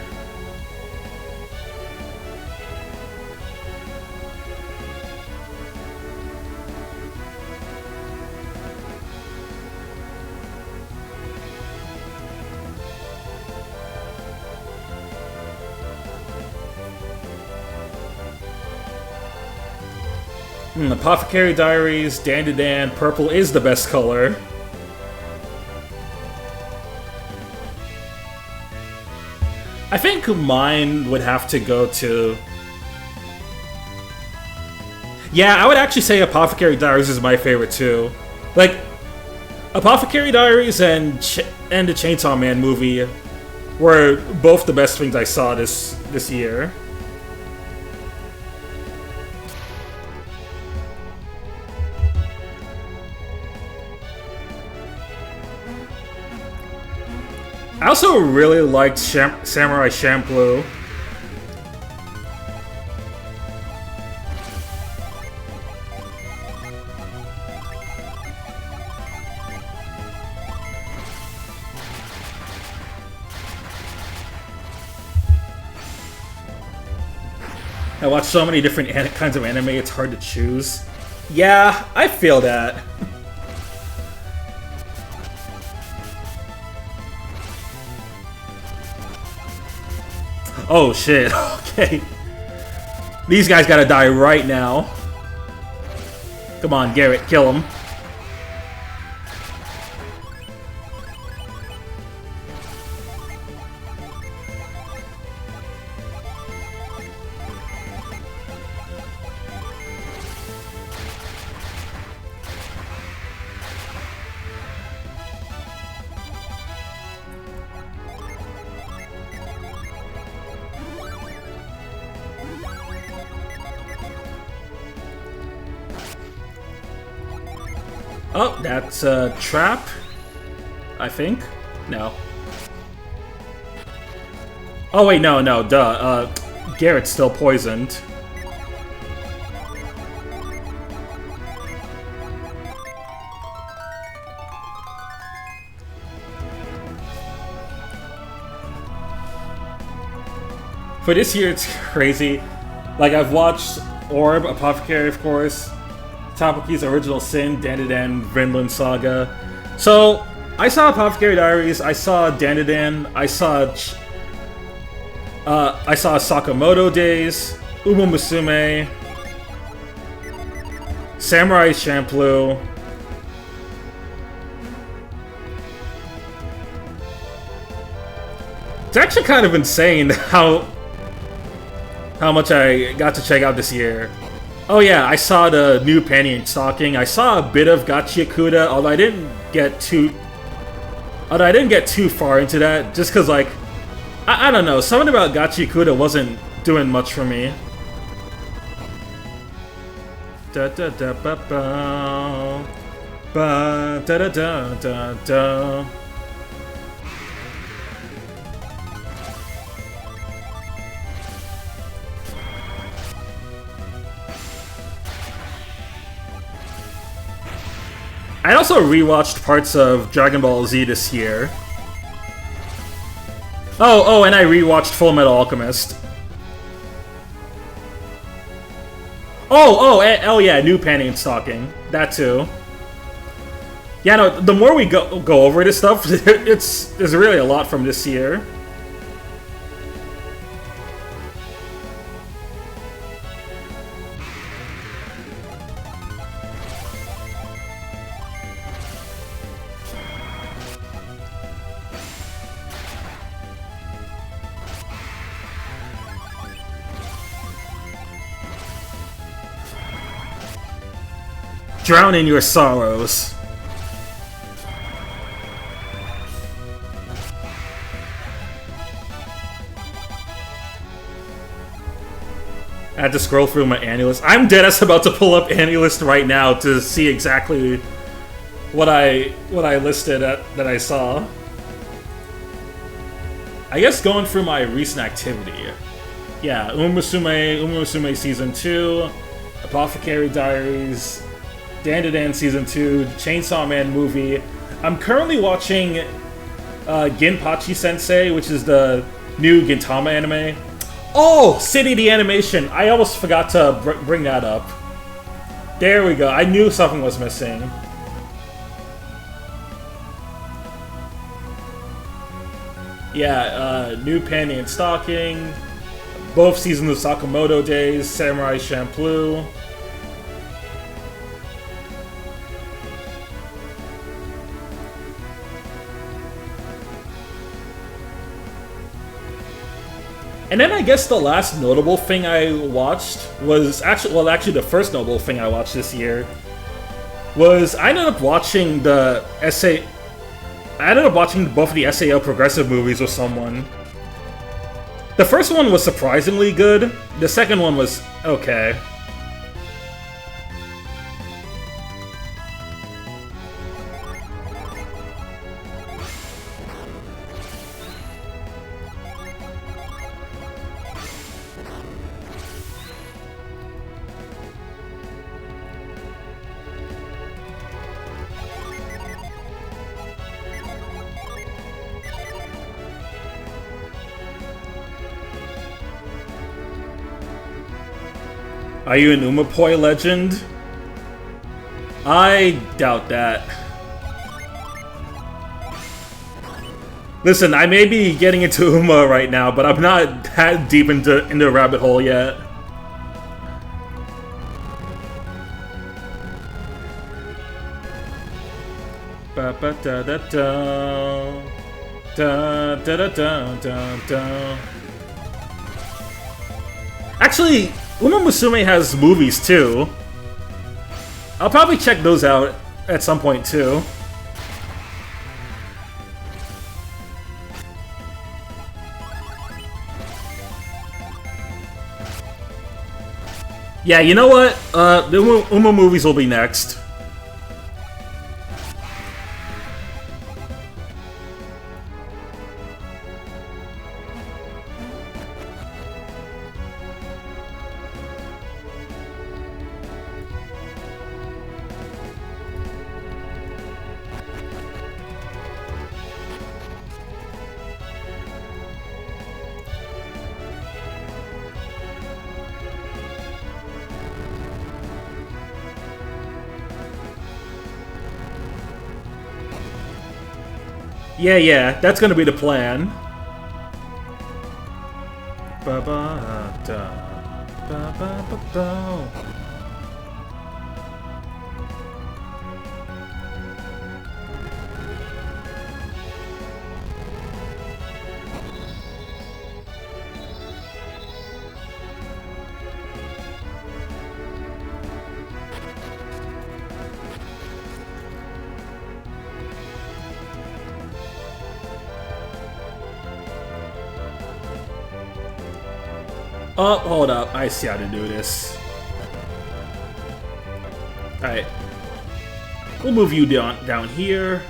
Apothecary Diaries, Dandadan, purple is the best color. I think mine would have to go to... Yeah, I would actually say Apothecary Diaries is my favorite too. Like, Apothecary Diaries and the Chainsaw Man movie were both the best things I saw this year. I also really liked Samurai Champloo. I watch so many different kinds of anime, it's hard to choose. Yeah, I feel that. Oh shit, okay. These guys gotta die right now. Come on, Garrett, kill him. Oh, that's a trap, I think. No. Oh wait, no, duh. Garrett's still poisoned. For this year, it's crazy. Like, I've watched Orb, Apothecary, of course, Tapaki's Original Sin, Dandadan, Vinland Saga. So, I saw Apothecary Diaries, I saw Dandadan, I saw Sakamoto Days, Uma Musume, Samurai Champloo. It's actually kind of insane how much I got to check out this year. Oh yeah, I saw the new Panty and Stocking. I saw a bit of Gachiakuda, although I didn't get too far into that, just because like I don't know, something about Gachiakuda wasn't doing much for me. Da da da ba ba ba da da da da da. I also rewatched parts of Dragon Ball Z this year. Oh, and I rewatched Full Metal Alchemist. Oh yeah, new Panty and Stocking. That too. Yeah, no, the more we go over this stuff, there's really a lot from this year. Drown in your sorrows. I had to scroll through my AniList. I'm deadass about to pull up AniList right now to see exactly what I listed that I saw. I guess going through my recent activity. Yeah, Umusume Season 2, Apothecary Diaries, Dan Season 2, Chainsaw Man movie. I'm currently watching Ginpachi Sensei, which is the new Gintama anime. Oh, City the Animation! I almost forgot to bring that up. There we go. I knew something was missing. Yeah, new Panty and Stocking, both seasons of Sakamoto Days, Samurai Champloo. And then I guess the last notable thing I watched was actually the first notable thing I watched this year was I ended up watching both of the SAO Progressive movies with someone. The first one was surprisingly good. The second one was okay. Are you an Umapoi legend? I doubt that. Listen, I may be getting into Uma right now, but I'm not that deep into the rabbit hole yet. Ba ba da da da da da da da da da. Actually, Uma Musume has movies too. I'll probably check those out at some point too. Yeah, you know what? The Uma movies will be next. Yeah, that's gonna be the plan. Ba ba da ba ba ba ba. Oh, hold up. I see how to do this. Alright. We'll move you down here.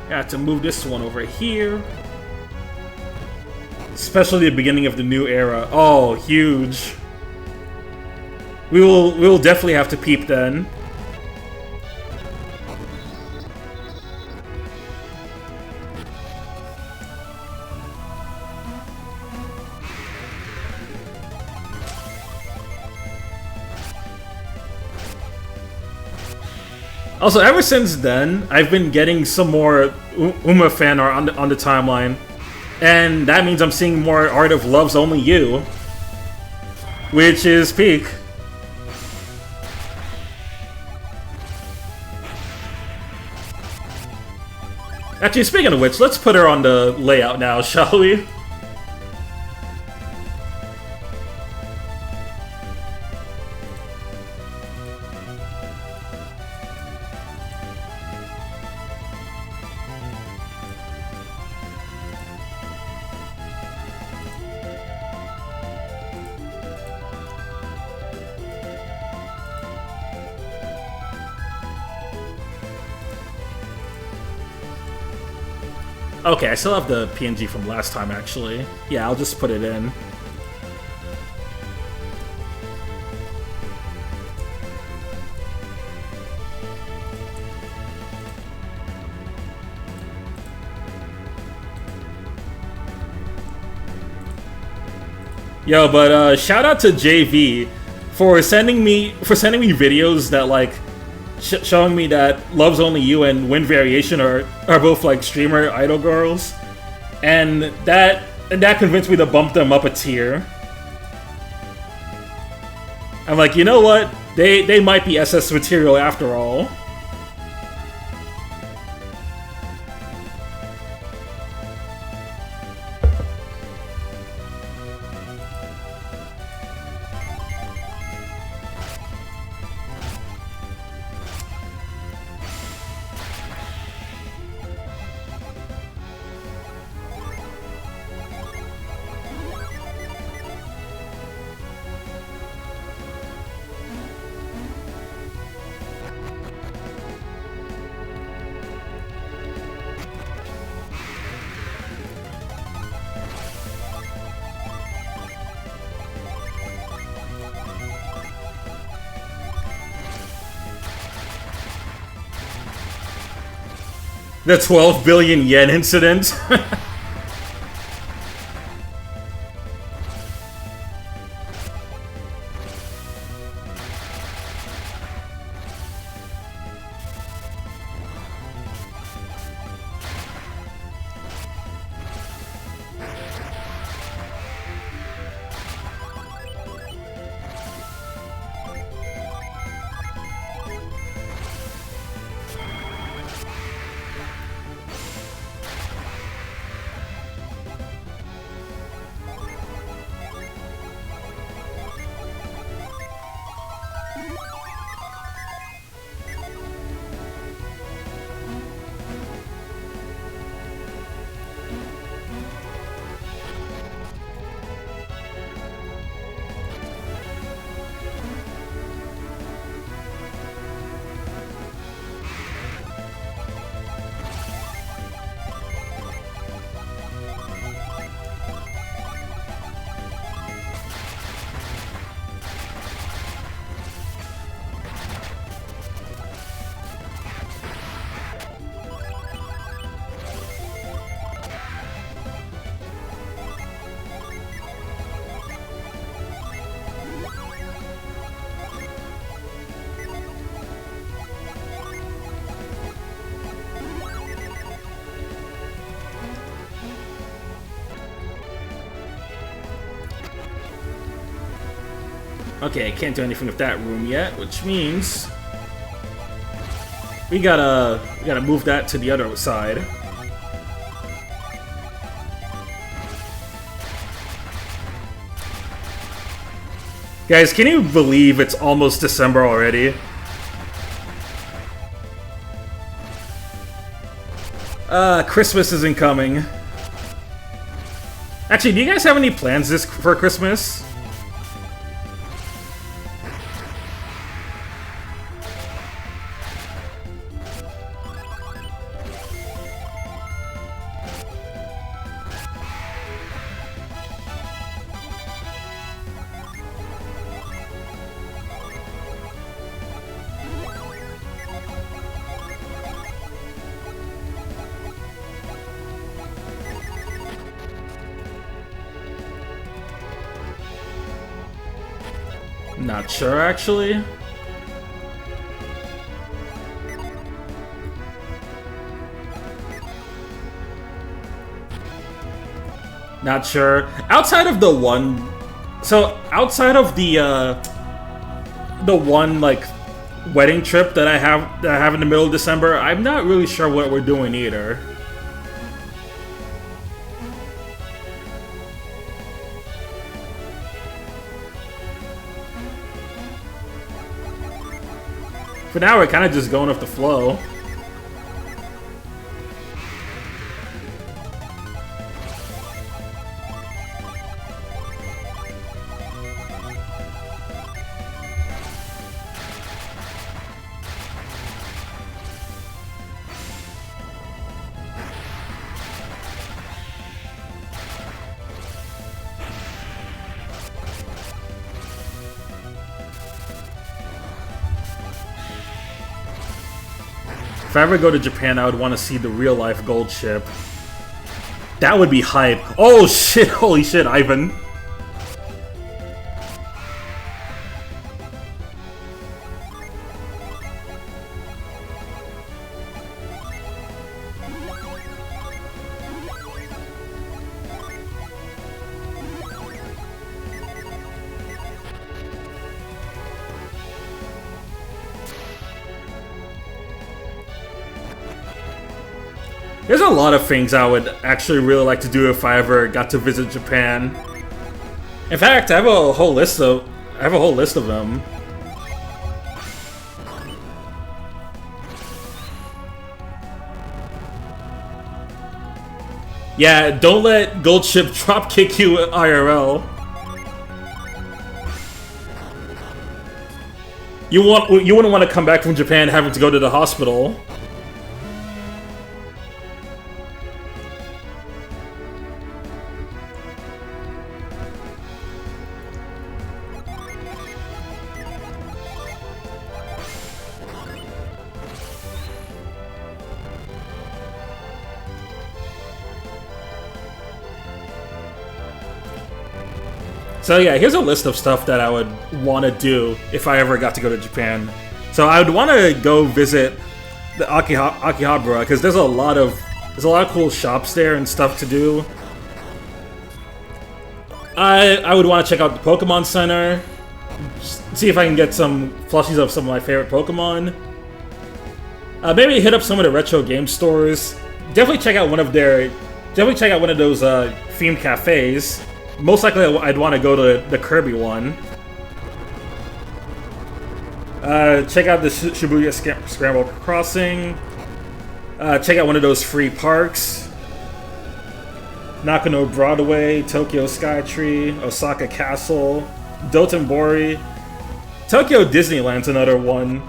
Got to move this one over here. Especially the beginning of the new era. Oh, huge. We will definitely have to peep then. Also, ever since then, I've been getting some more Uma fan art on the timeline. And that means I'm seeing more art of Love's Only You. Which is peak. Actually, speaking of which, let's put her on the layout now, shall we? Okay, I still have the PNG from last time, actually. Yeah, I'll just put it in. Yo, but shout out to JV for sending me videos that like showing me that Love's Only You and Wind Variation are both like streamer idol girls, and that convinced me to bump them up a tier. I'm like, you know what? They might be SS material after all. The 12 billion yen incident. Okay, I can't do anything with that room yet, which means we gotta move that to the other side. Guys, can you believe it's almost December already? Christmas isn't coming. Actually, do you guys have any plans this for Christmas? Not sure, actually. Not sure. Outside of the one... So, outside of the one, like, wedding trip that I have in the middle of December, I'm not really sure what we're doing either. For now, we're kind of just going off the flow. If I ever go to Japan, I would want to see the real-life gold ship. That would be hype. Oh shit, holy shit, Ivan. There's a lot of things I would actually really like to do if I ever got to visit Japan. In fact, I have a whole list of them. Yeah, don't let Gold Ship dropkick you IRL. You wouldn't want to come back from Japan having to go to the hospital. So yeah, here's a list of stuff that I would want to do if I ever got to go to Japan. So I would want to go visit the Akihabara because there's a lot of cool shops there and stuff to do. I would want to check out the Pokemon Center, see if I can get some plushies of some of my favorite Pokemon. Maybe hit up some of the retro game stores. Definitely check out one of those themed cafes. Most likely, I'd want to go to the Kirby one. Check out the Shibuya Scramble Crossing. Check out one of those free parks. Nakano Broadway, Tokyo Skytree, Osaka Castle, Dotonbori. Tokyo Disneyland's another one.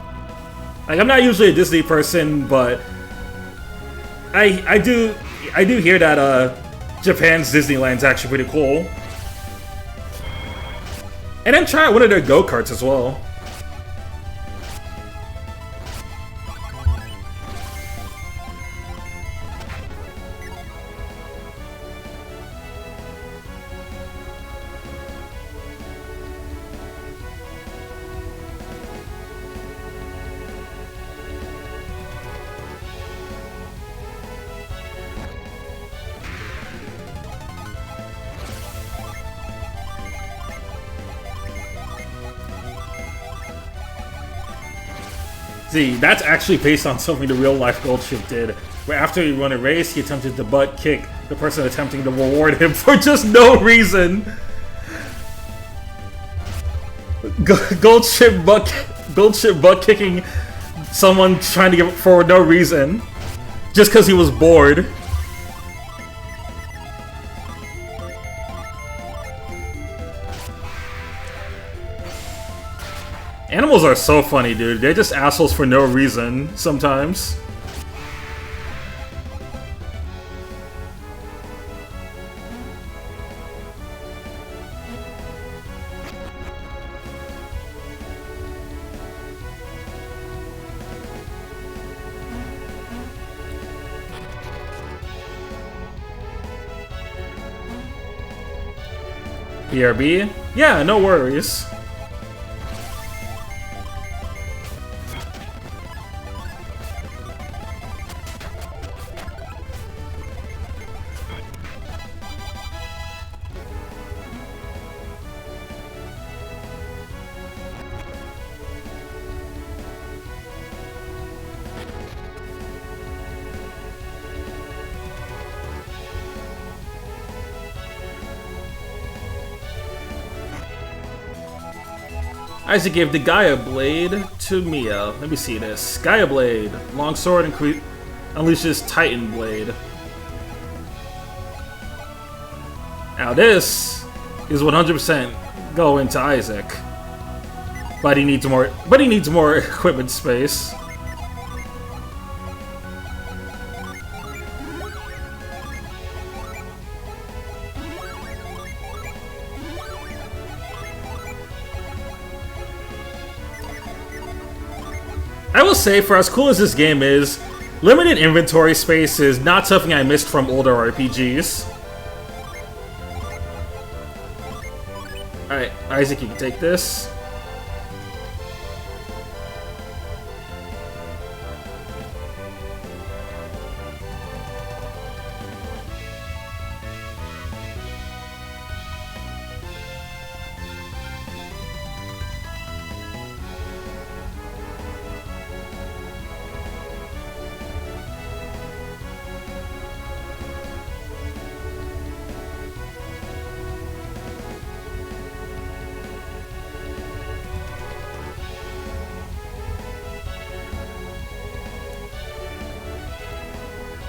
Like, I'm not usually a Disney person, but I do hear that Japan's Disneyland's actually pretty cool. And then try out one of their go-karts as well. See, that's actually based on something the real-life Gold Ship did, where after he won a race, he attempted to butt kick the person attempting to reward him for just no reason. Gold Ship butt kicking someone trying to get for no reason, just because he was bored. Animals are so funny, dude. They're just assholes for no reason, sometimes. BRB? Yeah, no worries. Isaac gave the Gaia Blade to Mia. Let me see this. Gaia Blade. Longsword unleashes Titan Blade. Now this is 100% going to Isaac. But he needs more equipment space. I will say, for as cool as this game is, limited inventory space is not something I missed from older RPGs. Alright, Isaac, you can take this.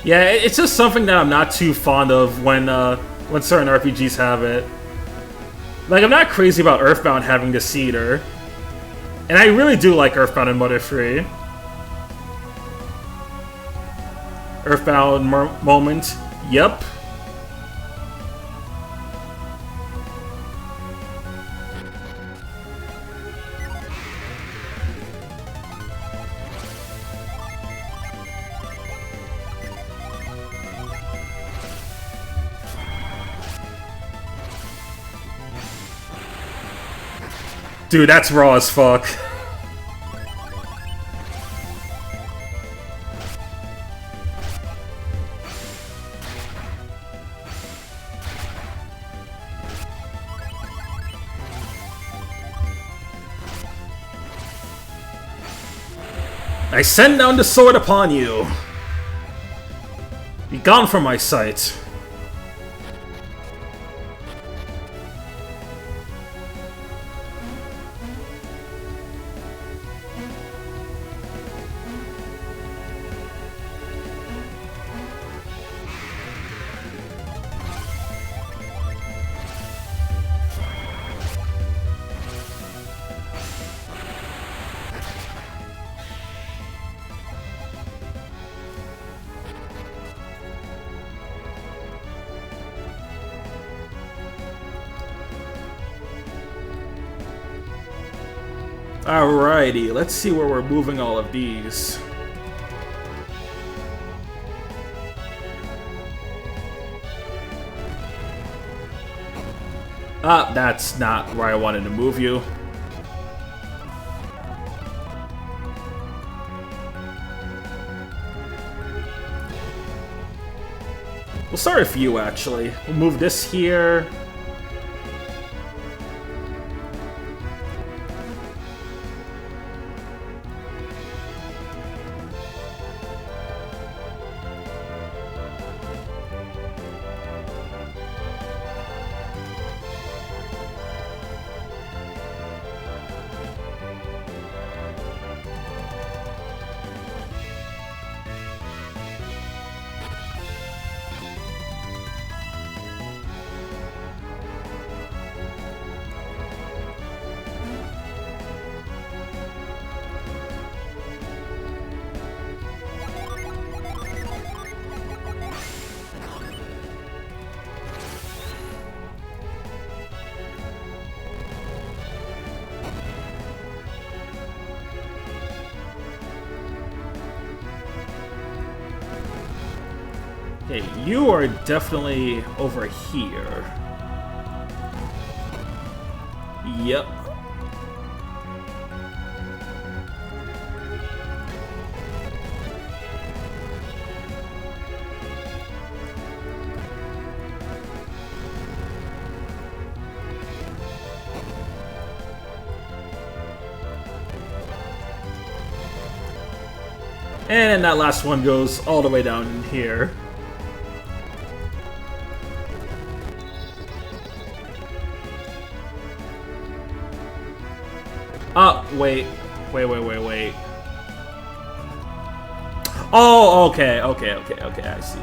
Yeah, it's just something that I'm not too fond of when certain RPGs have it. Like, I'm not crazy about Earthbound having the Cedar. And I really do like Earthbound and Mother 3. Earthbound moment. Yep. Dude, that's raw as fuck. I send down the sword upon you. Be gone from my sight. Alrighty, let's see where we're moving all of these. That's not where I wanted to move you. We'll start with you, actually. We'll move this here. Okay, you are definitely over here. Yep. And that last one goes all the way down here. Wait. Oh, okay, I see.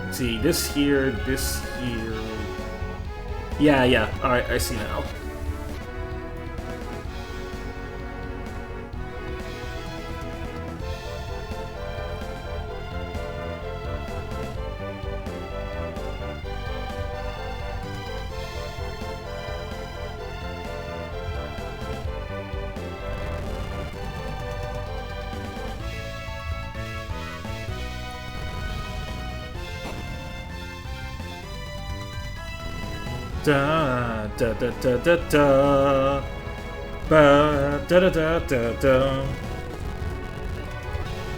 Let's see, this here. Yeah, alright, I see now. Da da da da da da. Ba da da da da da.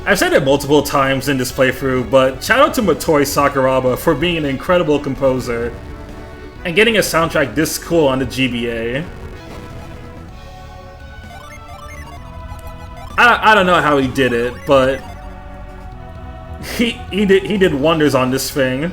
I've said it multiple times in this playthrough, but shout out to Motoi Sakuraba for being an incredible composer and getting a soundtrack this cool on the GBA. I don't know how he did it, but he did wonders on this thing.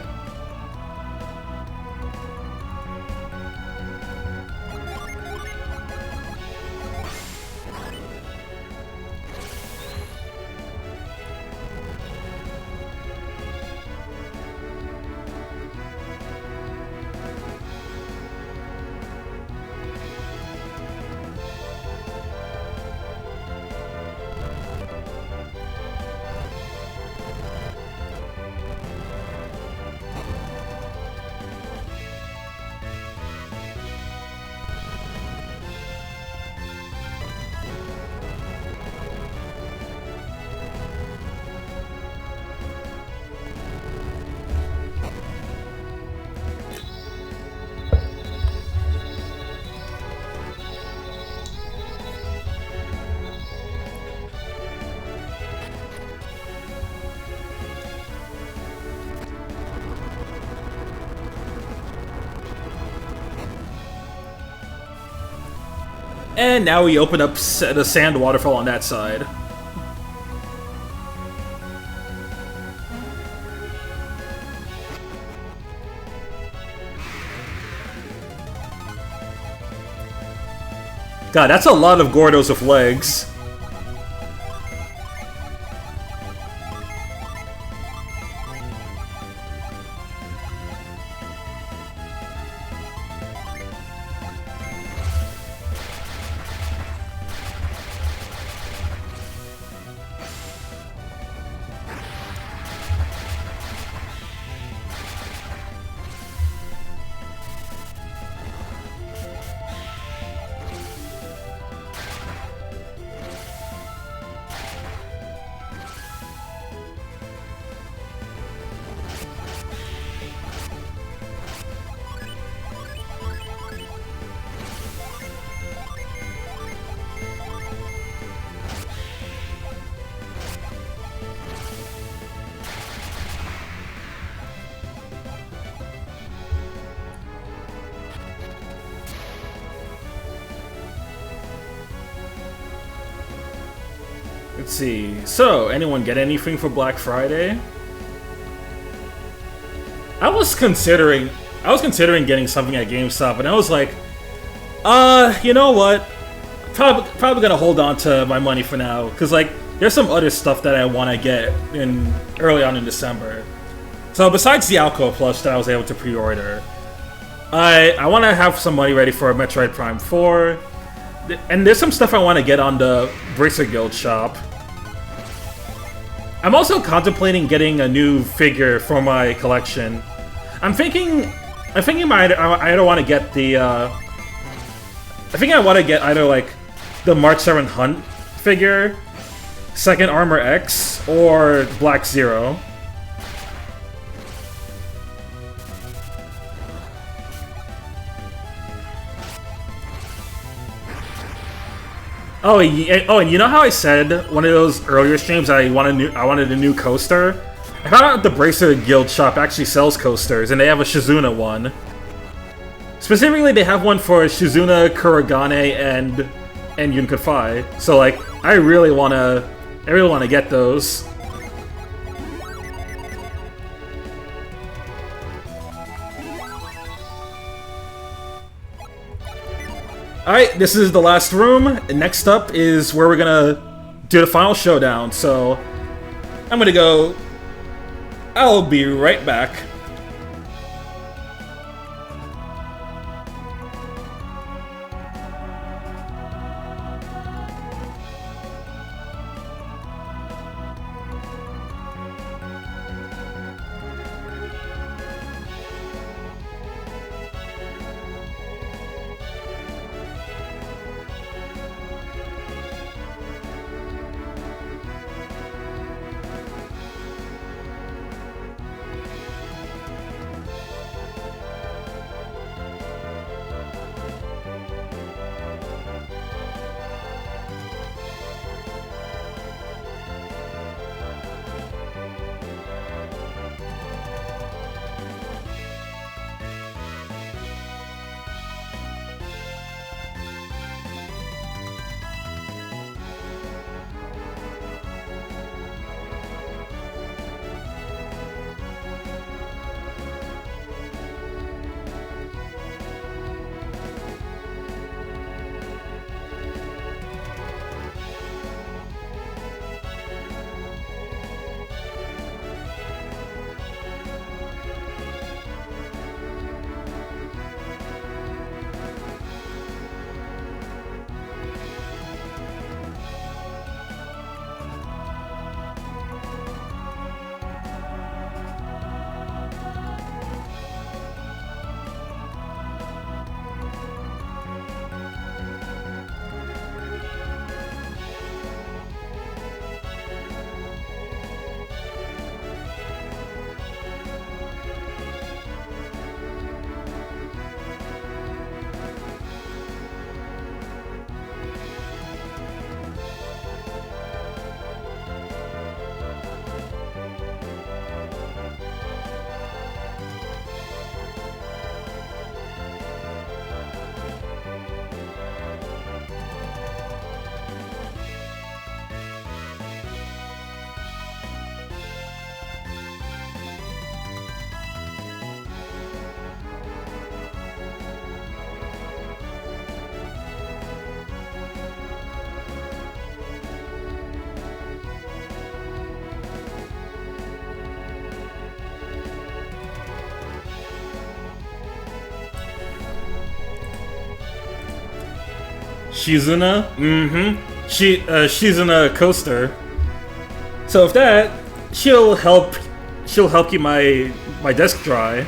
And now we open up the sand waterfall on that side. God, that's a lot of Gordos with legs. Let's see. So, anyone get anything for Black Friday? I was considering getting something at GameStop, and I was like, you know what? Probably gonna hold on to my money for now, cause like there's some other stuff that I want to get in early on in December. So besides the Alco plush that I was able to pre-order, I want to have some money ready for Metroid Prime 4, and there's some stuff I want to get on the Bracer Guild shop. I'm also contemplating getting a new figure for my collection. I'm thinking I either want to get the I think I want to get either like the March 7 Hunt figure, Second Armor X, or Black Zero. Oh, and you know how I said one of those earlier streams I wanted a new coaster? I found out the Bracer Guild shop actually sells coasters, and they have a Shizuna one. Specifically, they have one for Shizuna, Kurogane, and Yunkafai. So, like, I really wanna get those. Alright, this is the last room. Next up is where we're gonna do the final showdown, so I'm gonna go. I'll be right back. Shizuna? She's in a coaster. So if that, she'll help keep my desk dry.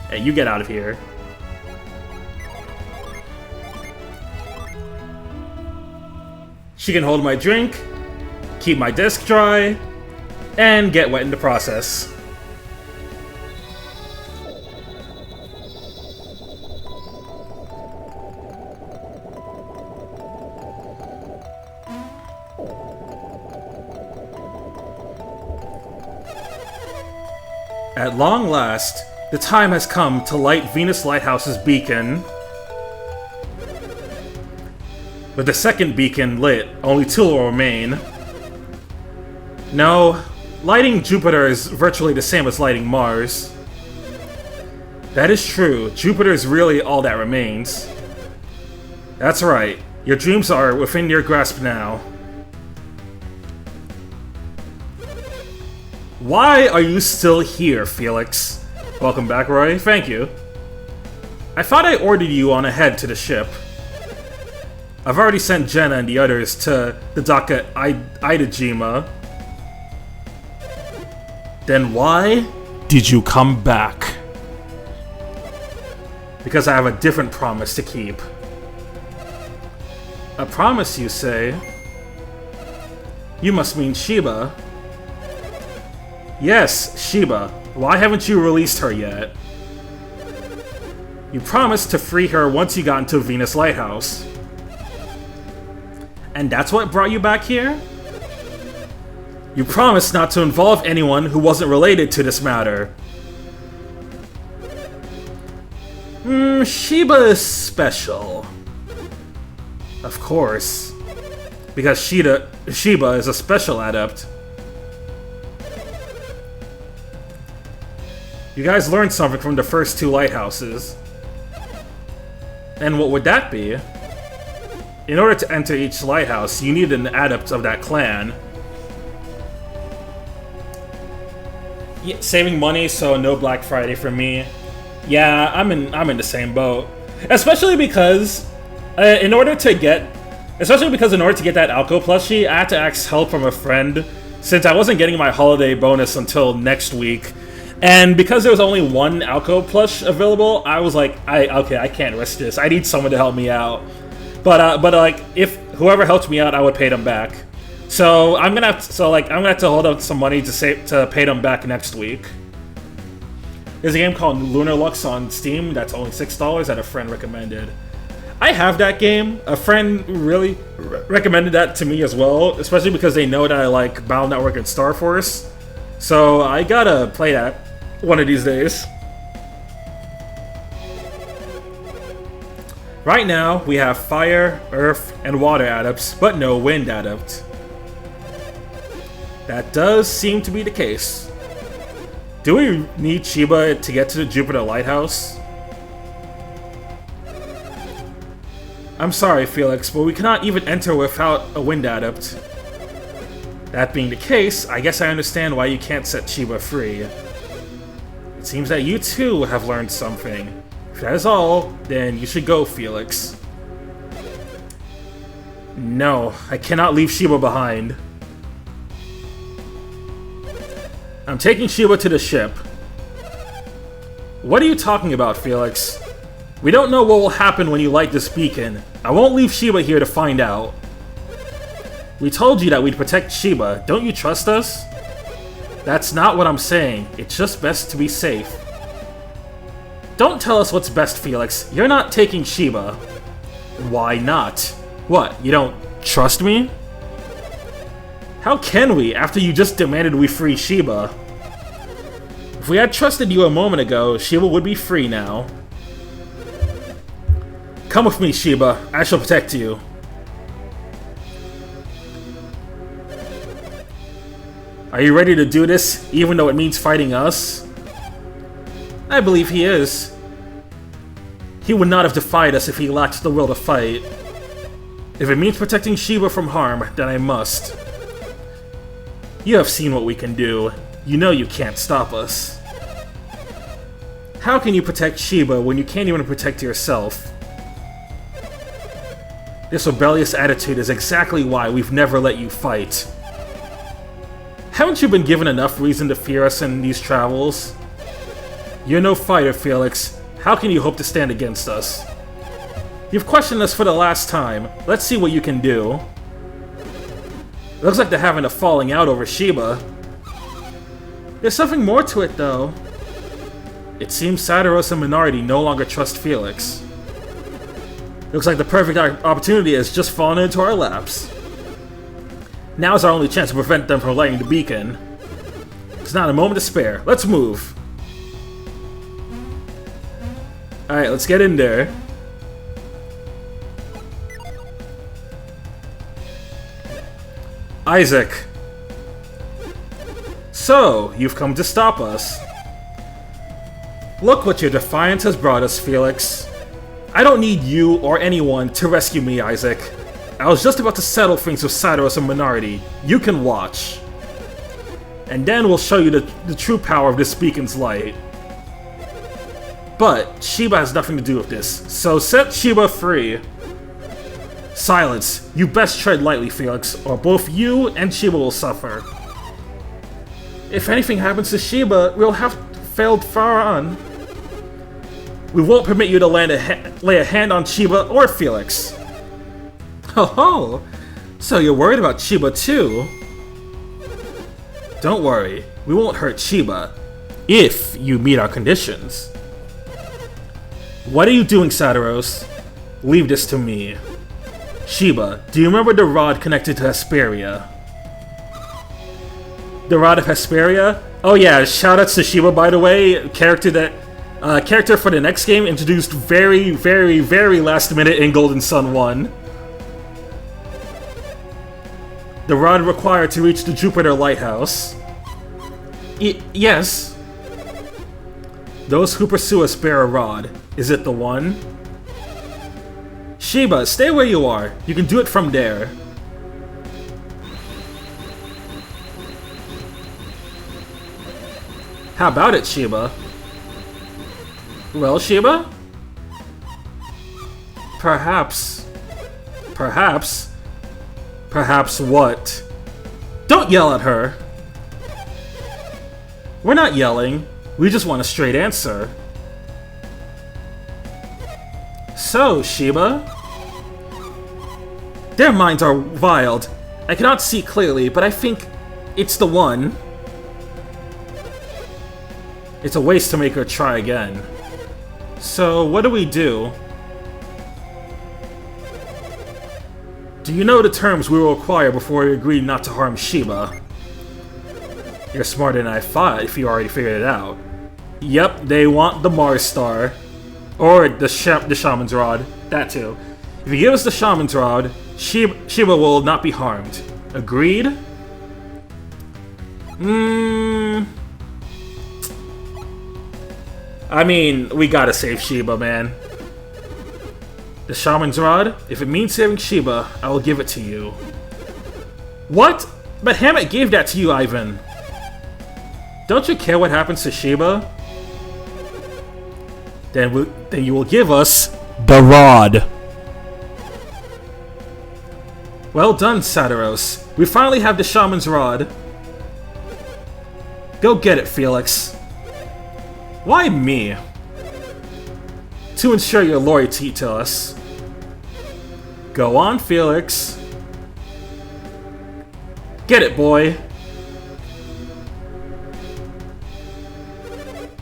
Hey, you get out of here. She can hold my drink, keep my desk dry, and get wet in the process. At long last, the time has come to light Venus Lighthouse's beacon. With the second beacon lit, only two will remain. No, lighting Jupiter is virtually the same as lighting Mars. That is true, Jupiter is really all that remains. That's right, your dreams are within your grasp now. Why are you still here, Felix? Welcome back, Roy. Thank you. I thought I ordered you on ahead to the ship. I've already sent Jenna and the others to the dock at Idajima. Then why did you come back? Because I have a different promise to keep. A promise, you say? You must mean Sheba. Yes, Sheba. Why haven't you released her yet? You promised to free her once you got into Venus Lighthouse. And that's what brought you back here? You promised not to involve anyone who wasn't related to this matter. Sheba is special. Of course. Because Sheba is a special adept. You guys learned something from the first 2 lighthouses. And what would that be? In order to enter each lighthouse, you need an adept of that clan. Yeah, saving money, so no Black Friday for me. Yeah, I'm in the same boat. Especially because in order to get that Alco plushie, I had to ask help from a friend since I wasn't getting my holiday bonus until next week. And because there was only one Alco plush available, I was like, I can't risk this. I need someone to help me out. But like, if whoever helped me out, I would pay them back. So I'm gonna have to hold out some money to pay them back next week. There's a game called Lunar Lux on Steam that's only $6 that a friend recommended. I have that game. A friend really recommended that to me as well, especially because they know that I like Battle Network and Star Force. So I gotta play that one of these days. Right now, we have Fire, Earth, and Water adepts, but no Wind adept. That does seem to be the case. Do we need Sheba to get to the Jupiter Lighthouse? I'm sorry, Felix, but we cannot even enter without a Wind adept. That being the case, I guess I understand why you can't set Sheba free. It seems that you too have learned something. If that is all, then you should go, Felix. No, I cannot leave Sheba behind. I'm taking Sheba to the ship. What are you talking about, Felix? We don't know what will happen when you light this beacon. I won't leave Sheba here to find out. We told you that we'd protect Sheba. Don't you trust us? That's not what I'm saying. It's just best to be safe. Don't tell us what's best, Felix. You're not taking Sheba. Why not? What, you don't trust me? How can we, after you just demanded we free Sheba? If we had trusted you a moment ago, Sheba would be free now. Come with me, Sheba. I shall protect you. Are you ready to do this, even though it means fighting us? I believe he is. He would not have defied us if he lacked the will to fight. If it means protecting Sheba from harm, then I must. You have seen what we can do. You know you can't stop us. How can you protect Sheba when you can't even protect yourself? This rebellious attitude is exactly why we've never let you fight. Haven't you been given enough reason to fear us in these travels? You're no fighter, Felix. How can you hope to stand against us? You've questioned us for the last time. Let's see what you can do. Looks like they're having a falling out over Sheba. There's something more to it, though. It seems Sadaros and Minority no longer trust Felix. Looks like the perfect opportunity has just fallen into our laps. Now's our only chance to prevent them from lighting the beacon. There's not a moment to spare. Let's move. Alright, let's get in there. Isaac. So, you've come to stop us. Look what your defiance has brought us, Felix. I don't need you or anyone to rescue me, Isaac. I was just about to settle things with Sadaros and Minority. You can watch. And then we'll show you the true power of this beacon's light. But Sheba has nothing to do with this, so set Sheba free. Silence. You best tread lightly, Felix, or both you and Sheba will suffer. If anything happens to Sheba, we'll have failed far on. We won't permit you to lay a hand on Sheba or Felix. Oh, so you're worried about Chiba too? Don't worry, we won't hurt Chiba, if you meet our conditions. What are you doing, Saturos? Leave this to me. Shiba, do you remember the rod connected to Hesperia? The Rod of Hesperia? Oh yeah, shoutouts to Shiba, by the way. Character for the next game, introduced very, very, very last minute in Golden Sun 1. The rod required to reach the Jupiter Lighthouse. Yes. Those who pursue us bear a rod. Is it the one? Shiba, stay where you are. You can do it from there. How about it, Shiba? Well, Shiba? Perhaps. Perhaps? Perhaps what? Don't yell at her! We're not yelling. We just want a straight answer. So, Shiba? Their minds are wild. I cannot see clearly, but I think it's the one. It's a waste to make her try again. So, what do we do? Do you know the terms we will require before we agree not to harm Shiba? You're smarter than I thought if you already figured it out. Yep, they want the Mars Star. Or the Shaman's Rod. That too. If you give us the Shaman's Rod, Shiba will not be harmed. Agreed? I mean, we gotta save Shiba, man. The Shaman's Rod? If it means saving Shiba, I will give it to you. What? But Hammett gave that to you, Ivan. Don't you care what happens to Shiba? Then you will give us the rod. Well done, Saturos. We finally have the Shaman's Rod. Go get it, Felix. Why me? To ensure your loyalty to us. Go on, Felix. Get it, boy.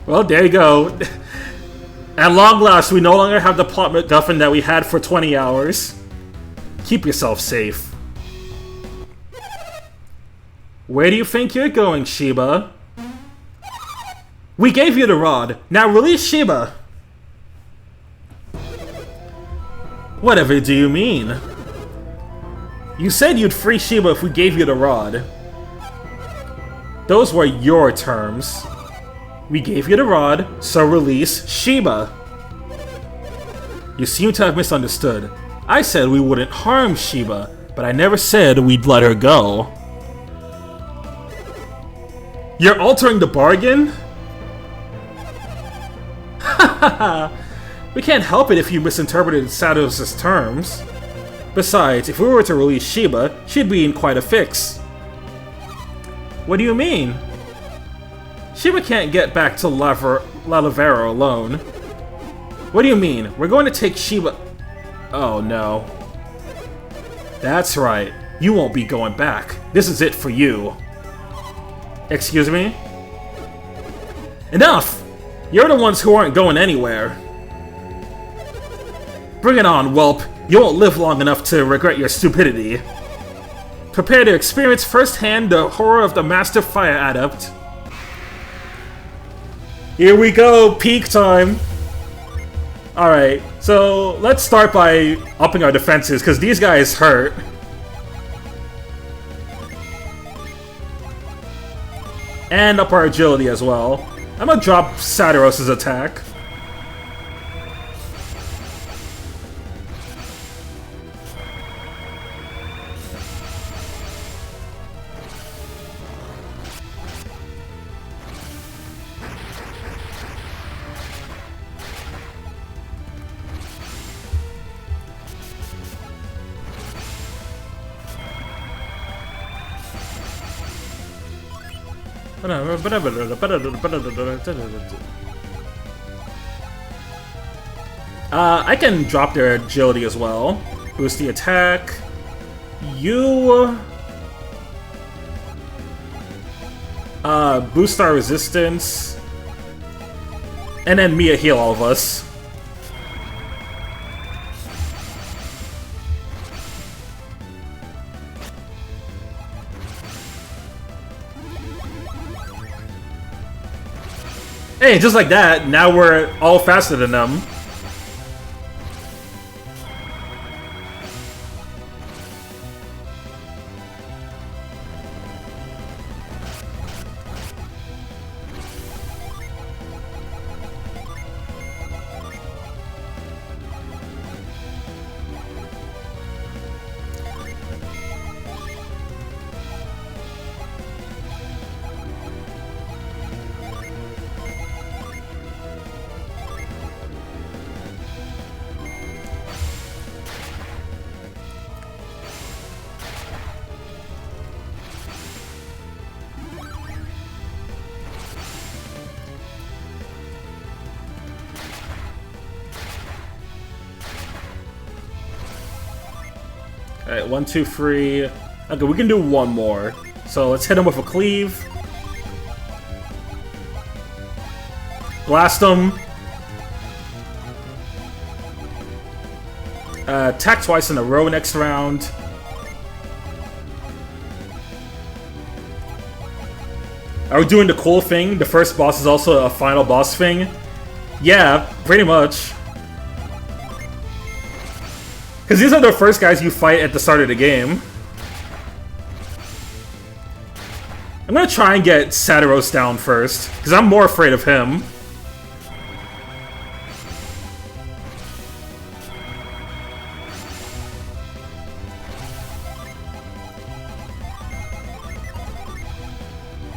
Well, there you go. At long last, we no longer have the plot MacGuffin that we had for 20 hours. Keep yourself safe. Where do you think you're going, Shiba? We gave you the rod. Now release Shiba. Whatever do you mean? You said you'd free Shiba if we gave you the rod. Those were your terms. We gave you the rod, so release Shiba. You seem to have misunderstood. I said we wouldn't harm Shiba, but I never said we'd let her go. You're altering the bargain? We can't help it if you misinterpreted Saturos' terms. Besides, if we were to release Shiba, she'd be in quite a fix. What do you mean? Shiba can't get back to La Lavera alone. What do you mean? We're going to take Shiba... Oh no. That's right. You won't be going back. This is it for you. Excuse me? Enough! You're the ones who aren't going anywhere. Bring it on, whelp. You won't live long enough to regret your stupidity. Prepare to experience firsthand the horror of the Master Fire Adept. Here we go, peak time. Alright, so let's start by upping our defenses, because these guys hurt. And up our agility as well. I'm gonna drop Saturos' attack. I can drop their agility as well. Boost the attack. You boost our resistance, and then Mia heal all of us. Hey, just like that, now we're all faster than them. Alright, 1, 2, 3. Okay, we can do one more. So let's hit him with a cleave. Blast him. Attack twice in a row next round. Are we doing the cool thing? The first boss is also a final boss thing? Yeah, pretty much. Because these are the first guys you fight at the start of the game. I'm gonna try and get Satiros down first, because I'm more afraid of him.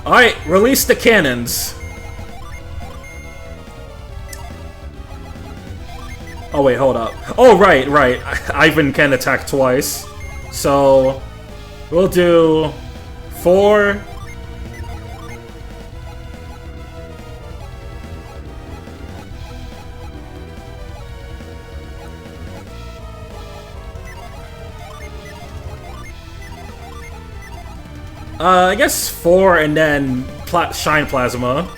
Alright, release the cannons. Oh wait, hold up. Oh, right. Ivan can attack twice. So, we'll do 4. I guess 4 and then Shine Plasma.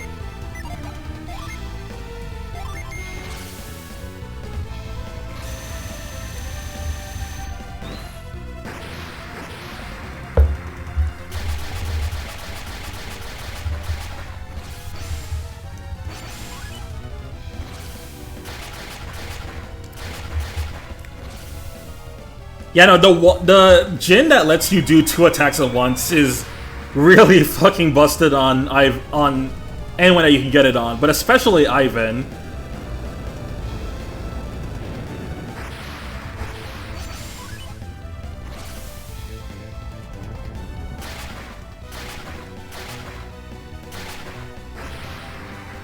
Yeah, no, the Jin that lets you do 2 attacks at once is really fucking busted on anyone that you can get it on, but especially Ivan.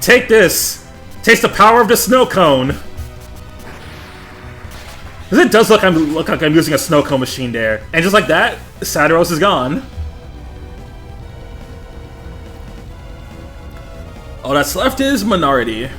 Take this! Taste the power of the snow cone! Because it does look like I'm using a snow cone machine there. And just like that, Satiros is gone. All that's left is Minority.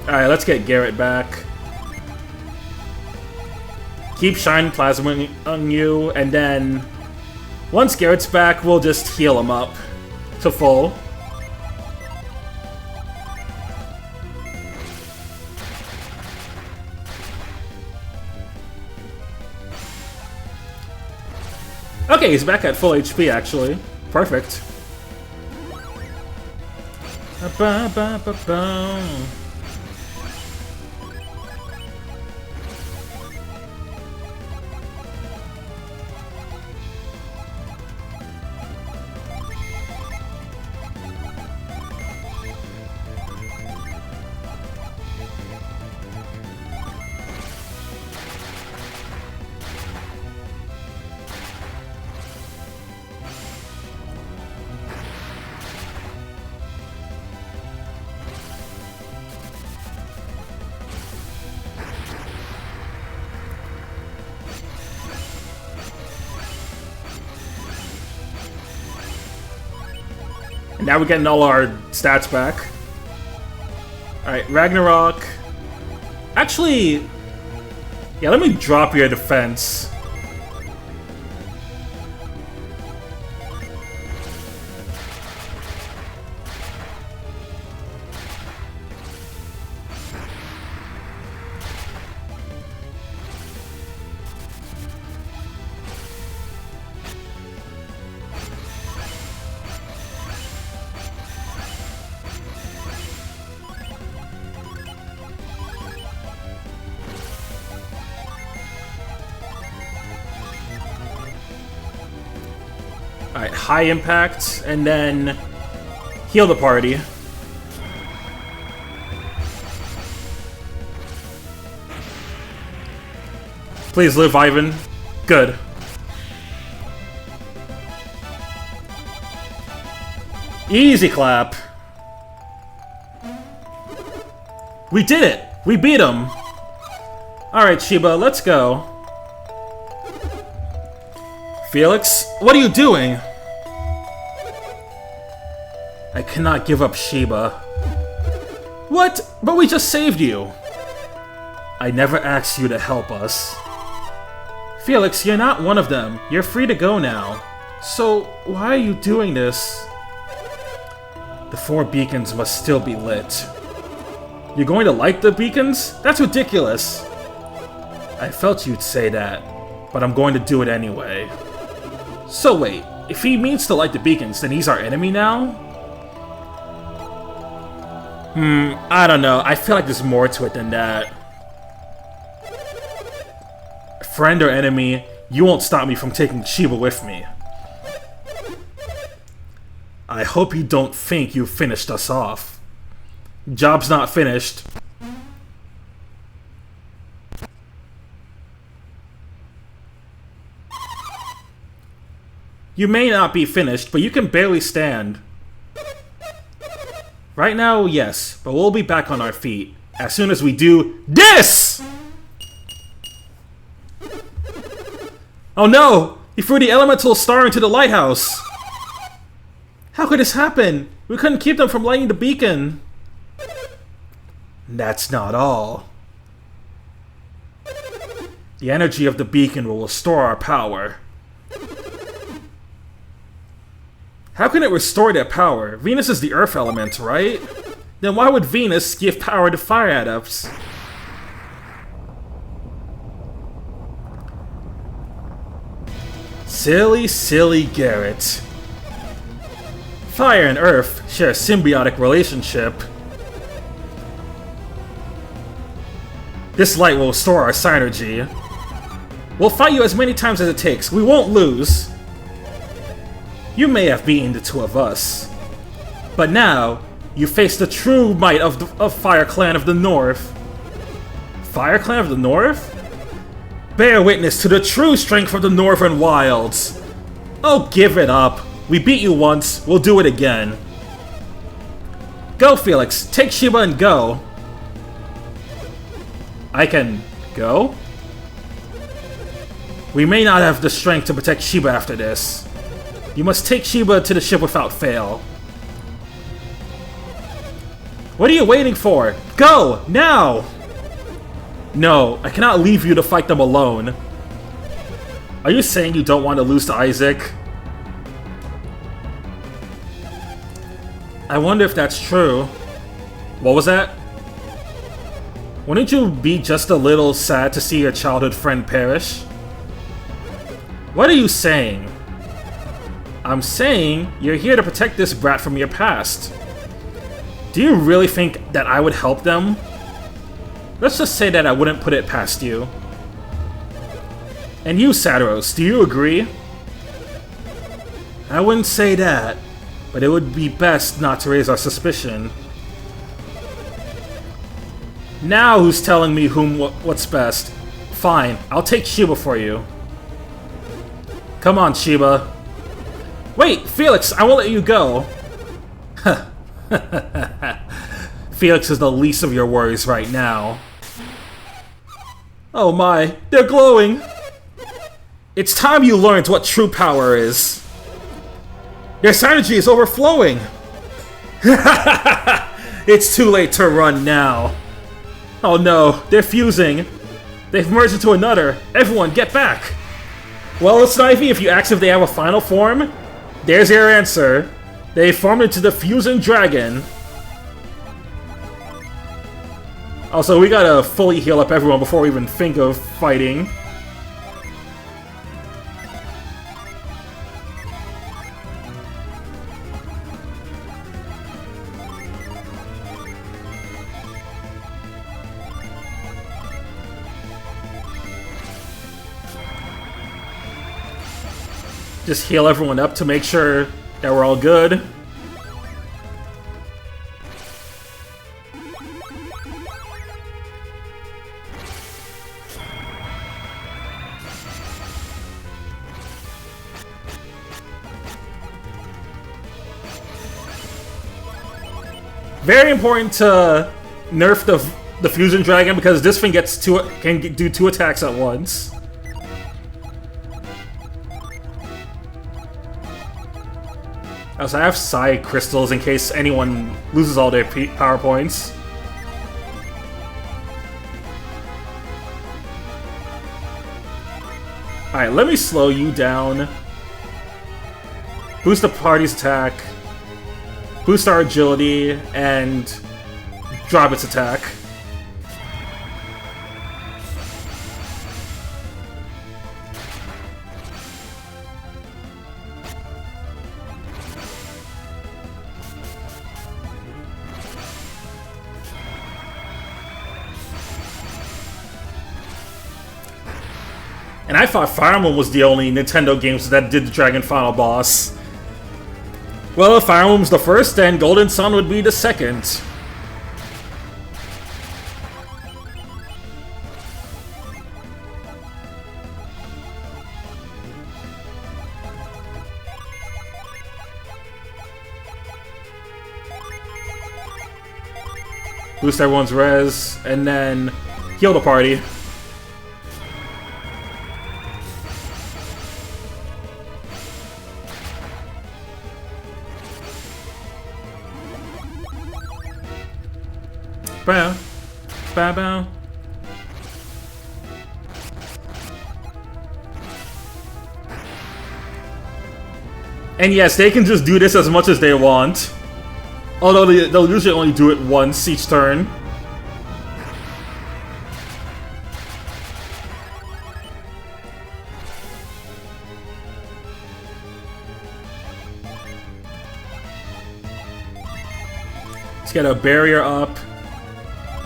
Alright, let's get Garrett back. Keep Shine Plasma on you, and then once Garrett's back, we'll just heal him up to full. Okay, he's back at full HP, actually. Perfect. And now we're getting all our stats back. Alright, Ragnarok. Actually, yeah, let me drop your defense. Alright, high impact, and then heal the party. Please live, Ivan. Good. Easy clap. We did it! We beat him! Alright, Shiba, let's go. Felix, what are you doing? I cannot give up Shiba. What? But we just saved you. I never asked you to help us. Felix, you're not one of them. You're free to go now. So, why are you doing this? The 4 beacons must still be lit. You're going to light the beacons? That's ridiculous. I felt you'd say that, but I'm going to do it anyway. So wait, if he means to light the beacons, then he's our enemy now? I don't know. I feel like there's more to it than that. Friend or enemy, you won't stop me from taking Shiba with me. I hope you don't think you finished us off. Job's not finished. You may not be finished, but you can barely stand. Right now, yes, but we'll be back on our feet as soon as we do this! Oh no! He threw the elemental star into the lighthouse! How could this happen? We couldn't keep them from lighting the beacon. That's not all. The energy of the beacon will restore our power. How can it restore their power? Venus is the earth element, right? Then why would Venus give power to fire adepts? Silly, silly Garrett. Fire and earth share a symbiotic relationship. This light will restore our synergy. We'll fight you as many times as it takes. We won't lose. You may have beaten the 2 of us, but now you face the true might of Fire Clan of the North. Fire Clan of the North? Bear witness to the true strength of the Northern Wilds. Oh, give it up. We beat you once, we'll do it again. Go, Felix. Take Shiba and go. I can go? We may not have the strength to protect Shiba after this. You must take Shiba to the ship without fail. What are you waiting for? Go! Now! No, I cannot leave you to fight them alone. Are you saying you don't want to lose to Isaac? I wonder if that's true. What was that? Wouldn't you be just a little sad to see your childhood friend perish? What are you saying? I'm saying you're here to protect this brat from your past. Do you really think that I would help them? Let's just say that I wouldn't put it past you. And you, Satyros, do you agree? I wouldn't say that, but it would be best not to raise our suspicion. Now who's telling me what's best? Fine, I'll take Shiba for you. Come on, Shiba. Wait, Felix, I won't let you go. Felix is the least of your worries right now. Oh my, they're glowing! It's time you learned what true power is. Your synergy is overflowing! It's too late to run now. Oh no, they're fusing. They've merged into another. Everyone, get back. Well, Snivy, if you ask if they have a final form, there's your answer. They formed into the fusing dragon. Also, we gotta fully heal up everyone before we even think of fighting. Just heal everyone up to make sure that we're all good. Very important to nerf the fusion dragon because this thing can do 2 attacks at once. Also, I have Psi crystals in case anyone loses all their power points. Alright, let me slow you down. Boost the party's attack. Boost our agility, and drop its attack. And I thought Fire Emblem was the only Nintendo games that did the Dragon Final Boss. Well, if Fire Emblem's the first, then Golden Sun would be the second. Boost everyone's res, and then heal the party. Bow. Bow bow. And yes, they can just do this as much as they want. Although they'll usually only do it once each turn. Let's get a barrier up.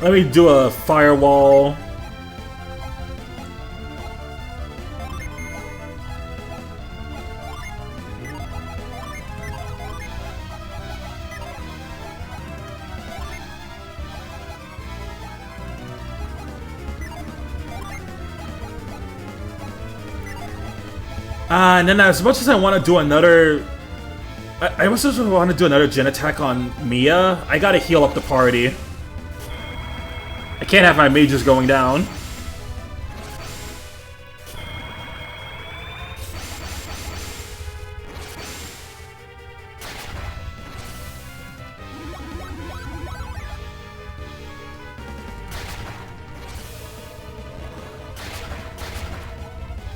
Let me do a firewall. And then as much as I want to do another... I also want to do another Gen attack on Mia. I gotta heal up the party. I can't have my mages going down.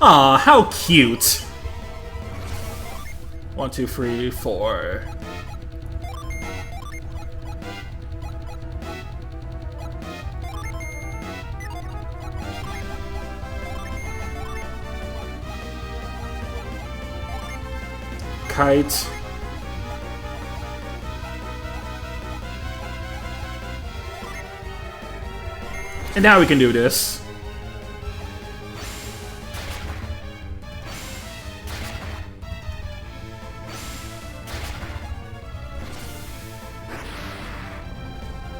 Aw, how cute. 1, 2, 3, 4. Kite. And now we can do this.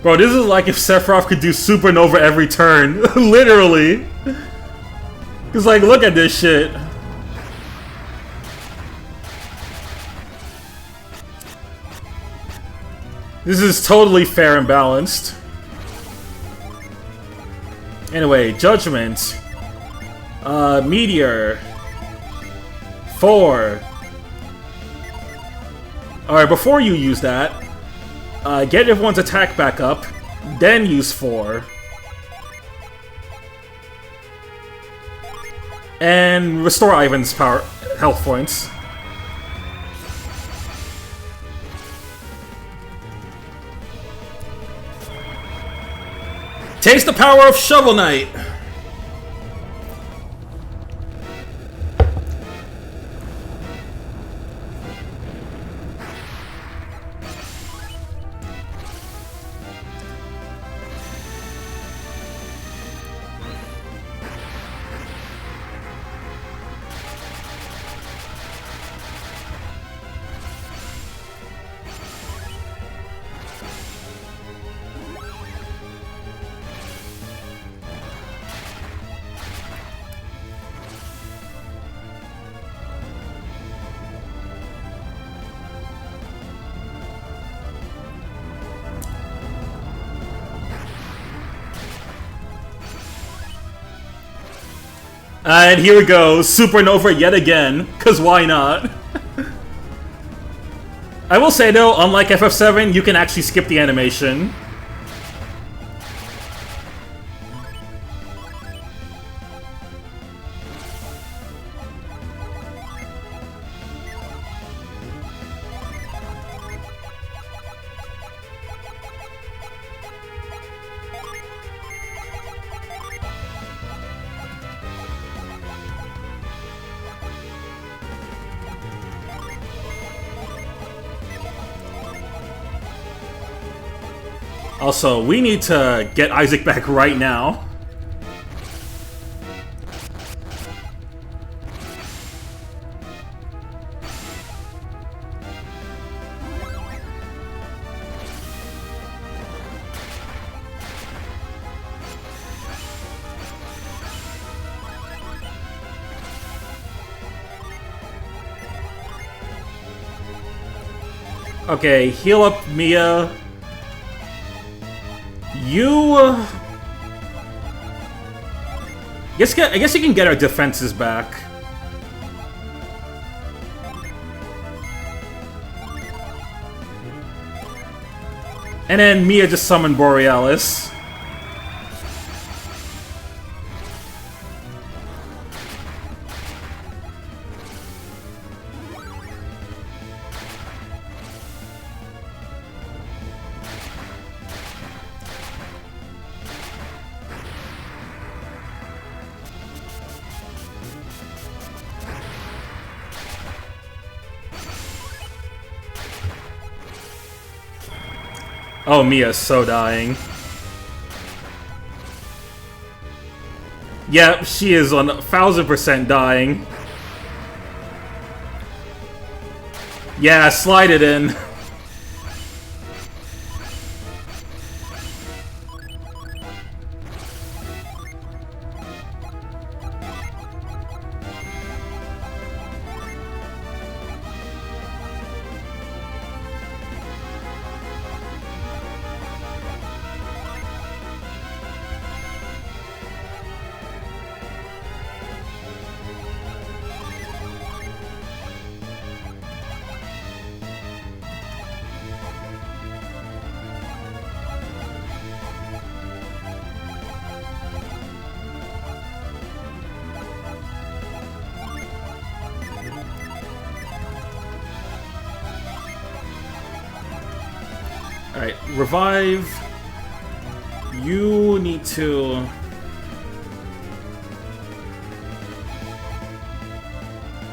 Bro, this is like if Sephiroth could do Supernova every turn. Literally. Cause like, look at this shit. This is totally fair and balanced. Anyway, Judgment. Meteor. 4. Alright, before you use that, Get everyone's attack back up, then use 4. And restore Ivan's health points. Taste the power of Shovel Knight! And here we go, Supernova yet again, cause why not? I will say though, unlike FF7, you can actually skip the animation. Also, we need to get Isaac back right now. Okay, heal up Mia. I guess you can get our defenses back. And then Mia just summoned Borealis. Oh, Mia's so dying. Yep, she is 1000% dying. Yeah, slide it in. Alright, revive. You need to...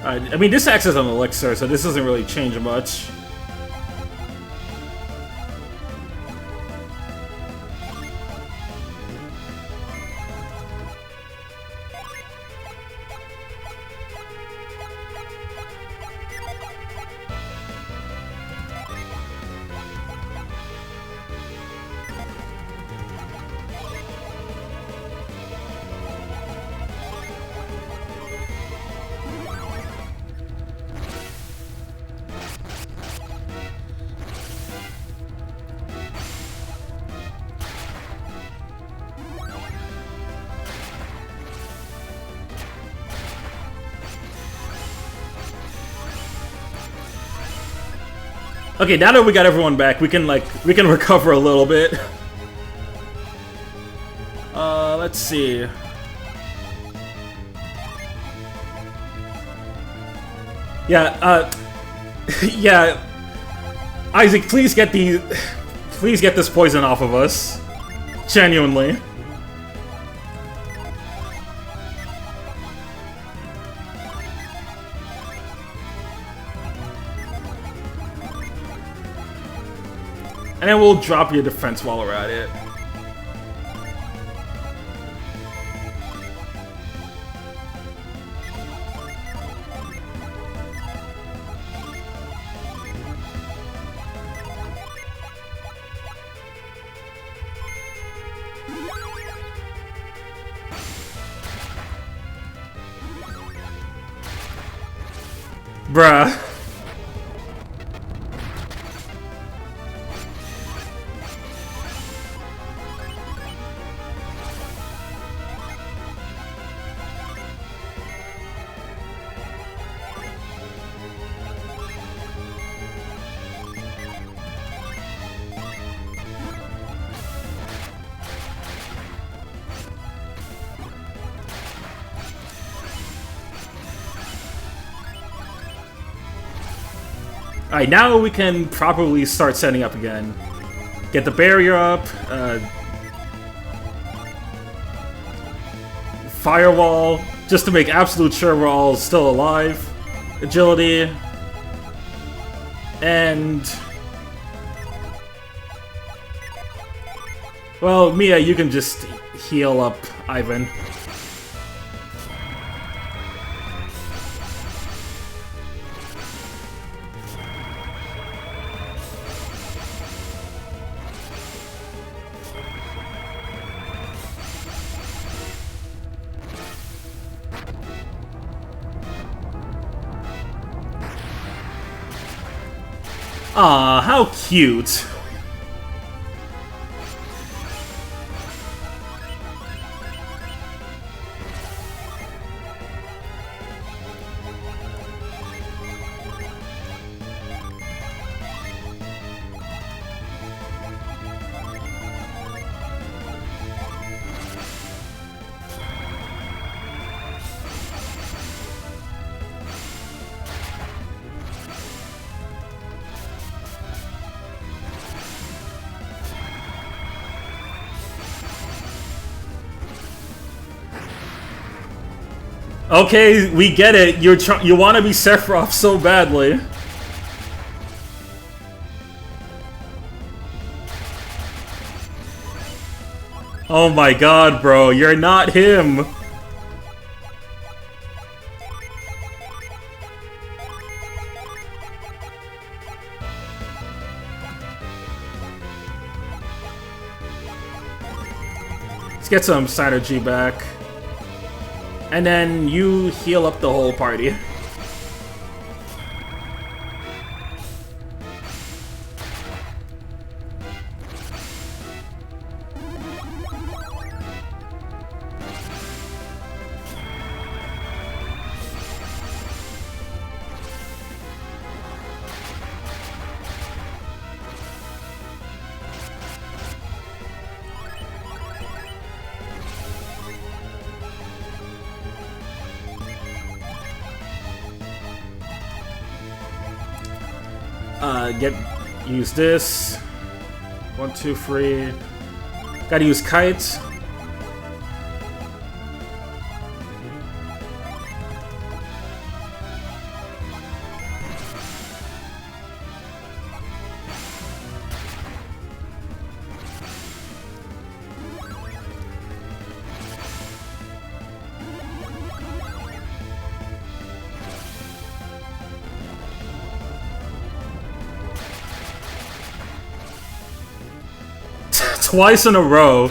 I mean, this acts as an elixir, so this doesn't really change much. Okay, now that we got everyone back, we can recover a little bit. Let's see. Yeah, yeah. Isaac, please get this poison off of us. Genuinely. And then we'll drop your defense while we're at it. Bruh. Alright, now we can properly start setting up again. Get the barrier up, firewall, just to make absolute sure we're all still alive. Agility. And... well, Mia, you can just heal up Ivan. Aw, how cute. Okay, we get it. You want to be Sephiroth so badly. Oh my god, bro, you're not him. Let's get some synergy back. And then you heal up the whole party. Use this. 1, 2, 3. Gotta use kites. Twice in a row.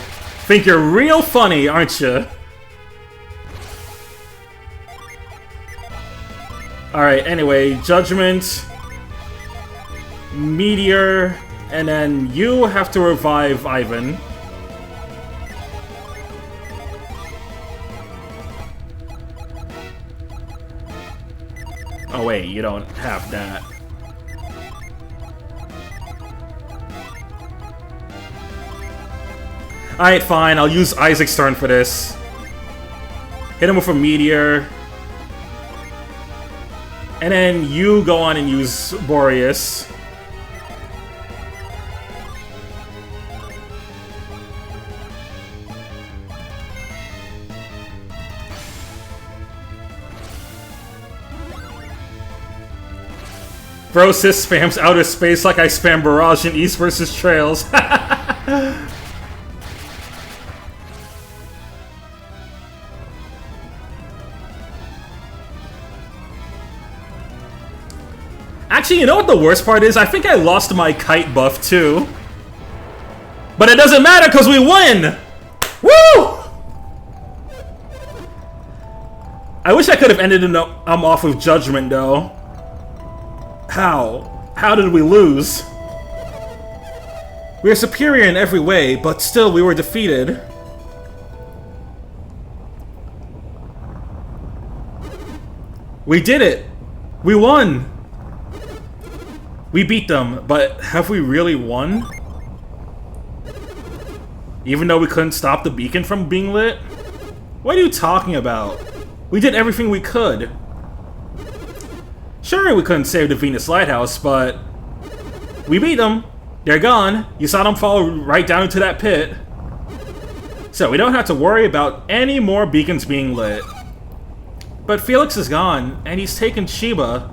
Think you're real funny, aren't you? Alright, anyway, Judgment, Meteor, and then you have to revive Ivan. Oh wait, you don't have that. Alright, fine. I'll use Isaac's turn for this. Hit him with a meteor. And then you go on and use Boreas. Bro sis spams outer space like I spam Barrage in East versus Trails. Actually, you know what the worst part is? I think I lost my kite buff too. But it doesn't matter because we win! Woo! I wish I could have ended off with Judgment though. How? How did we lose? We are superior in every way, but still we were defeated. We did it! We won! We beat them, but have we really won? Even though we couldn't stop the beacon from being lit? What are you talking about? We did everything we could. Sure, we couldn't save the Venus Lighthouse, but we beat them. They're gone. You saw them fall right down into that pit. So we don't have to worry about any more beacons being lit. But Felix is gone, and he's taken Sheba.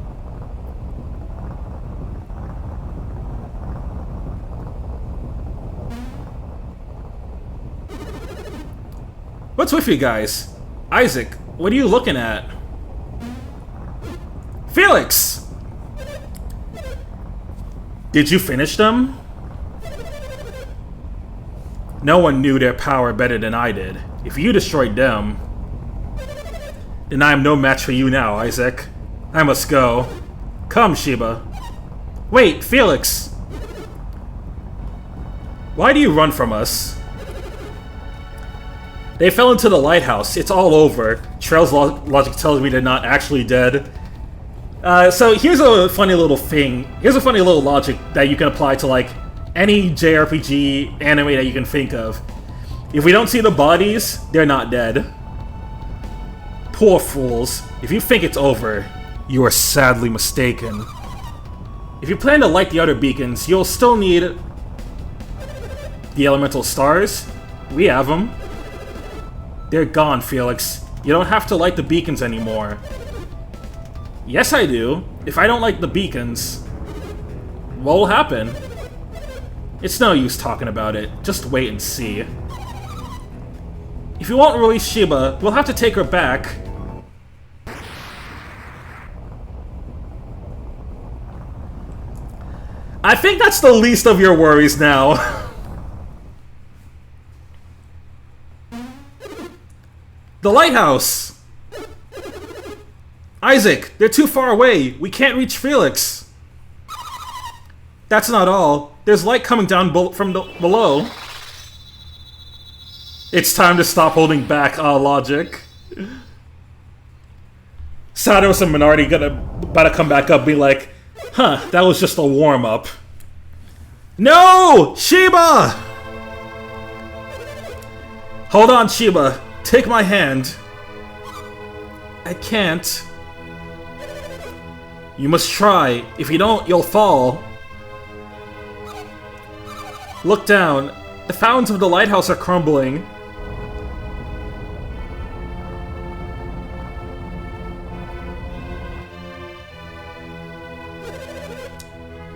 What's with you guys? Isaac, what are you looking at? Felix! Did you finish them? No one knew their power better than I did. If you destroyed them, then I am no match for you now, Isaac. I must go. Come, Sheba. Wait, Felix! Why do you run from us? They fell into the lighthouse. It's all over. Trail's logic tells me they're not actually dead. So here's a funny little thing. Here's a funny little logic that you can apply to, like, any JRPG anime that you can think of. If we don't see the bodies, they're not dead. Poor fools. If you think it's over, you are sadly mistaken. If you plan to light the other beacons, you'll still need the elemental stars. We have them. They're gone, Felix. You don't have to light the beacons anymore. Yes, I do. If I don't light the beacons, what will happen? It's no use talking about it. Just wait and see. If you won't release Sheba, we'll have to take her back. I think that's the least of your worries now. The lighthouse! Isaac, they're too far away. We can't reach Felix. That's not all. There's light coming down from below. It's time to stop holding back, logic. Satos and Minardi about to come back up, be like, huh, that was just a warm-up. No! Sheba! Hold on, Sheba. Take my hand. I can't. You must try. If you don't, you'll fall. Look down. The fountains of the lighthouse are crumbling.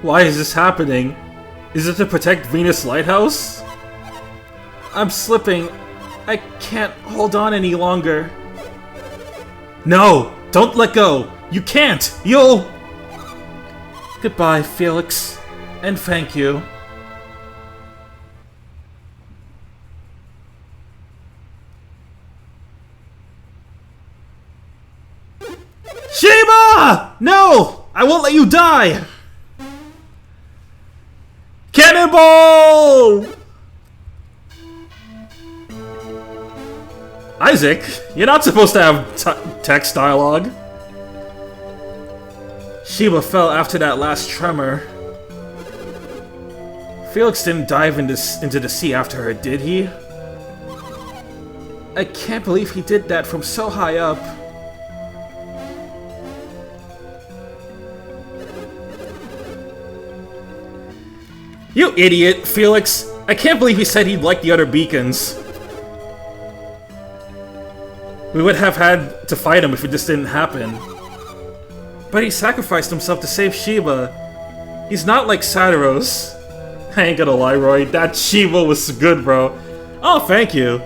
Why is this happening? Is it to protect Venus Lighthouse? I'm slipping. I can't hold on any longer. No! Don't let go! You can't! You'll... Goodbye, Felix. And thank you. Sheba! No! I won't let you die! Cannonball! Isaac, you're not supposed to have text dialogue. Sheba fell after that last tremor. Felix didn't dive into the sea after her, did he? I can't believe he did that from so high up. You idiot, Felix! I can't believe he said he'd like the other beacons. We would have had to fight him if it just didn't happen. But he sacrificed himself to save Shiba. He's not like Saturos. I ain't gonna lie, Roy, that Shiba was good, bro. Oh, thank you.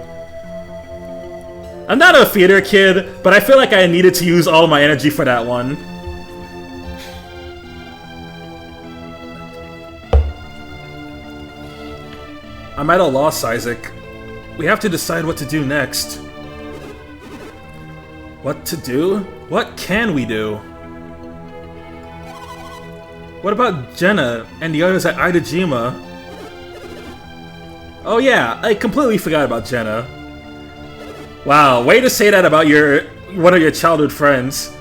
I'm not a theater kid, but I feel like I needed to use all my energy for that one. I'm at a loss, Isaac. We have to decide what to do next. What to do? What can we do? What about Jenna and the others at Idajima? Oh yeah, I completely forgot about Jenna. Wow, way to say that about one of your childhood friends.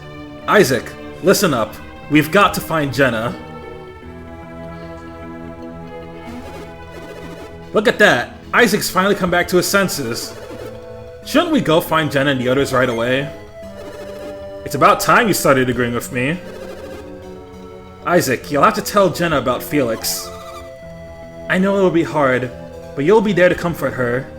Isaac, listen up. We've got to find Jenna. Look at that! Isaac's finally come back to his senses. Shouldn't we go find Jenna and the others right away? It's about time you started agreeing with me. Isaac, you'll have to tell Jenna about Felix. I know it'll be hard, but you'll be there to comfort her.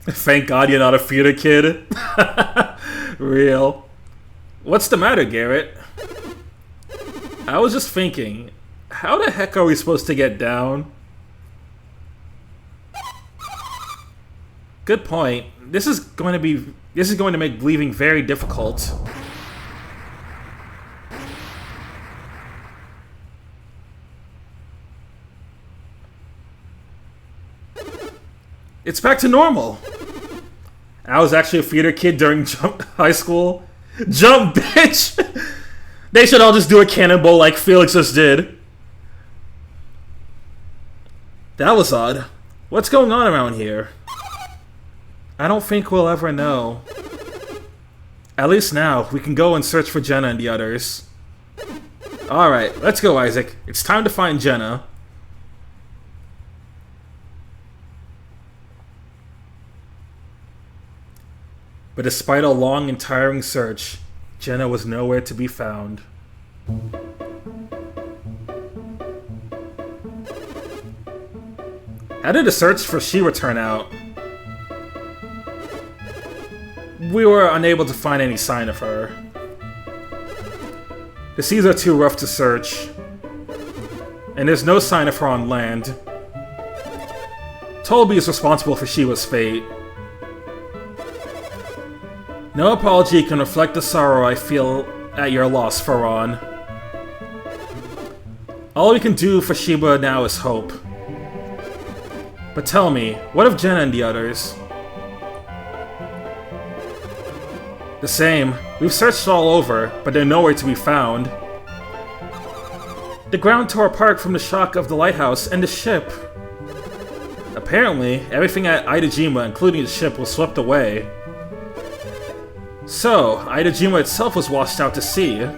Thank God you're not a theater kid. Real. What's the matter, Garrett? I was just thinking, how the heck are we supposed to get down? Good point. This is going to make leaving very difficult. It's back to normal. I was actually a theater kid during high school. Jump, bitch! They should all just do a cannonball like Felix just did. That was odd. What's going on around here? I don't think we'll ever know. At least now, we can go and search for Jenna and the others. Alright, let's go, Isaac. It's time to find Jenna. But despite a long and tiring search, Jenna was nowhere to be found. How did the search for Shira turn out? We were unable to find any sign of her. The seas are too rough to search, and there's no sign of her on land. Tolby is responsible for Shiva's fate. No apology can reflect the sorrow I feel at your loss, Faran. All we can do for Shiba now is hope. But tell me, what of Jenna and the others? The same. We've searched all over, but they're nowhere to be found. The ground tore apart from the shock of the lighthouse and the ship. Apparently, everything at Idajima, including the ship, was swept away. So, Idajima itself was washed out to sea.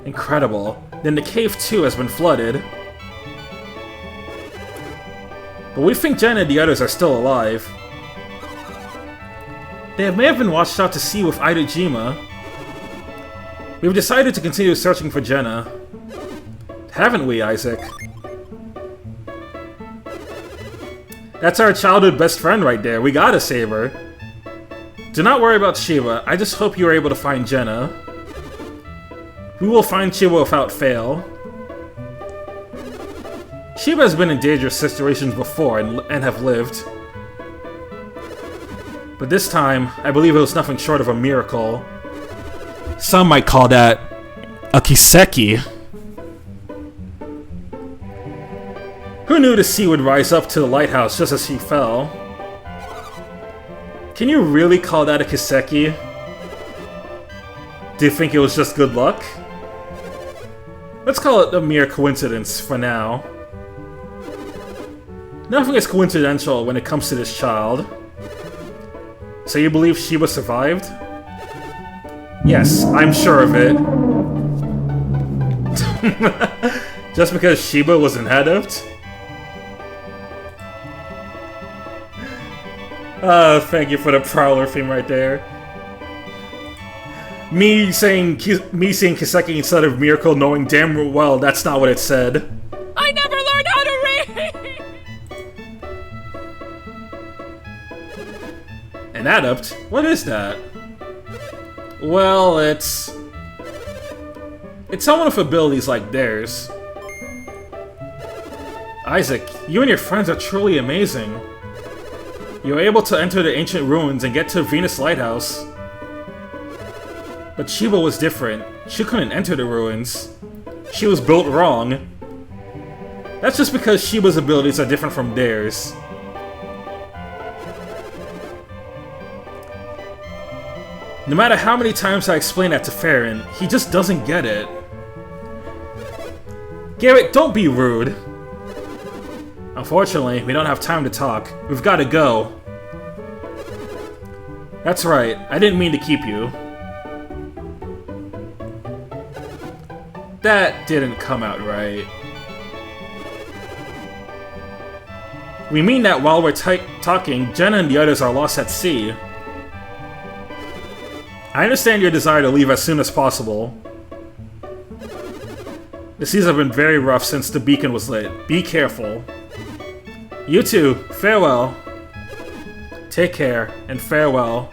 Incredible. Then the cave too has been flooded. But we think Jenna and the others are still alive. They may have been washed out to sea with Idajima. We've decided to continue searching for Jenna. Haven't we, Isaac? That's our childhood best friend right there. We gotta save her. Do not worry about Shiba. I just hope you are able to find Jenna. We will find Shiba without fail. Shiba has been in dangerous situations before and have lived. But this time, I believe it was nothing short of a miracle. Some might call that a kiseki. Who knew the sea would rise up to the lighthouse just as she fell? Can you really call that a kiseki? Do you think it was just good luck? Let's call it a mere coincidence for now. Nothing is coincidental when it comes to this child. So you believe Shiba survived? Yes, I'm sure of it. Just because Shiba was inhabited? Thank you for the Prowler theme right there. Me seeing Kiseki instead of Miracle, knowing damn well that's not what it said. I never learned how to read! An adept? What is that? Well, it's someone with abilities like theirs. Isaac, you and your friends are truly amazing. You were able to enter the ancient ruins and get to Venus Lighthouse. But Shiba was different. She couldn't enter the ruins. She was built wrong. That's just because Shiba's abilities are different from theirs. No matter how many times I explain that to Farron, he just doesn't get it. Garrett, don't be rude. Unfortunately, we don't have time to talk. We've got to go. That's right, I didn't mean to keep you. That didn't come out right. We mean that while we're talking, Jenna and the others are lost at sea. I understand your desire to leave as soon as possible. The seas have been very rough since the beacon was lit. Be careful. You too, farewell. Take care, and farewell.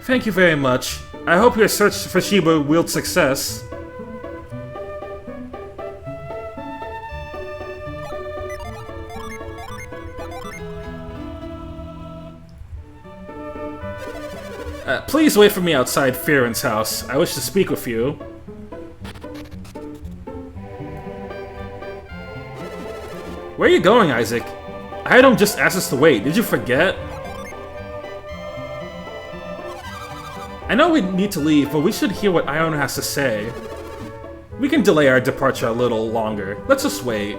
Thank you very much. I hope your search for Shiba wields success. Please wait for me outside Farron's house. I wish to speak with you. Where are you going, Isaac? I don't just ask us to wait. Did you forget? I know we need to leave, but we should hear what Iona has to say. We can delay our departure a little longer. Let's just wait.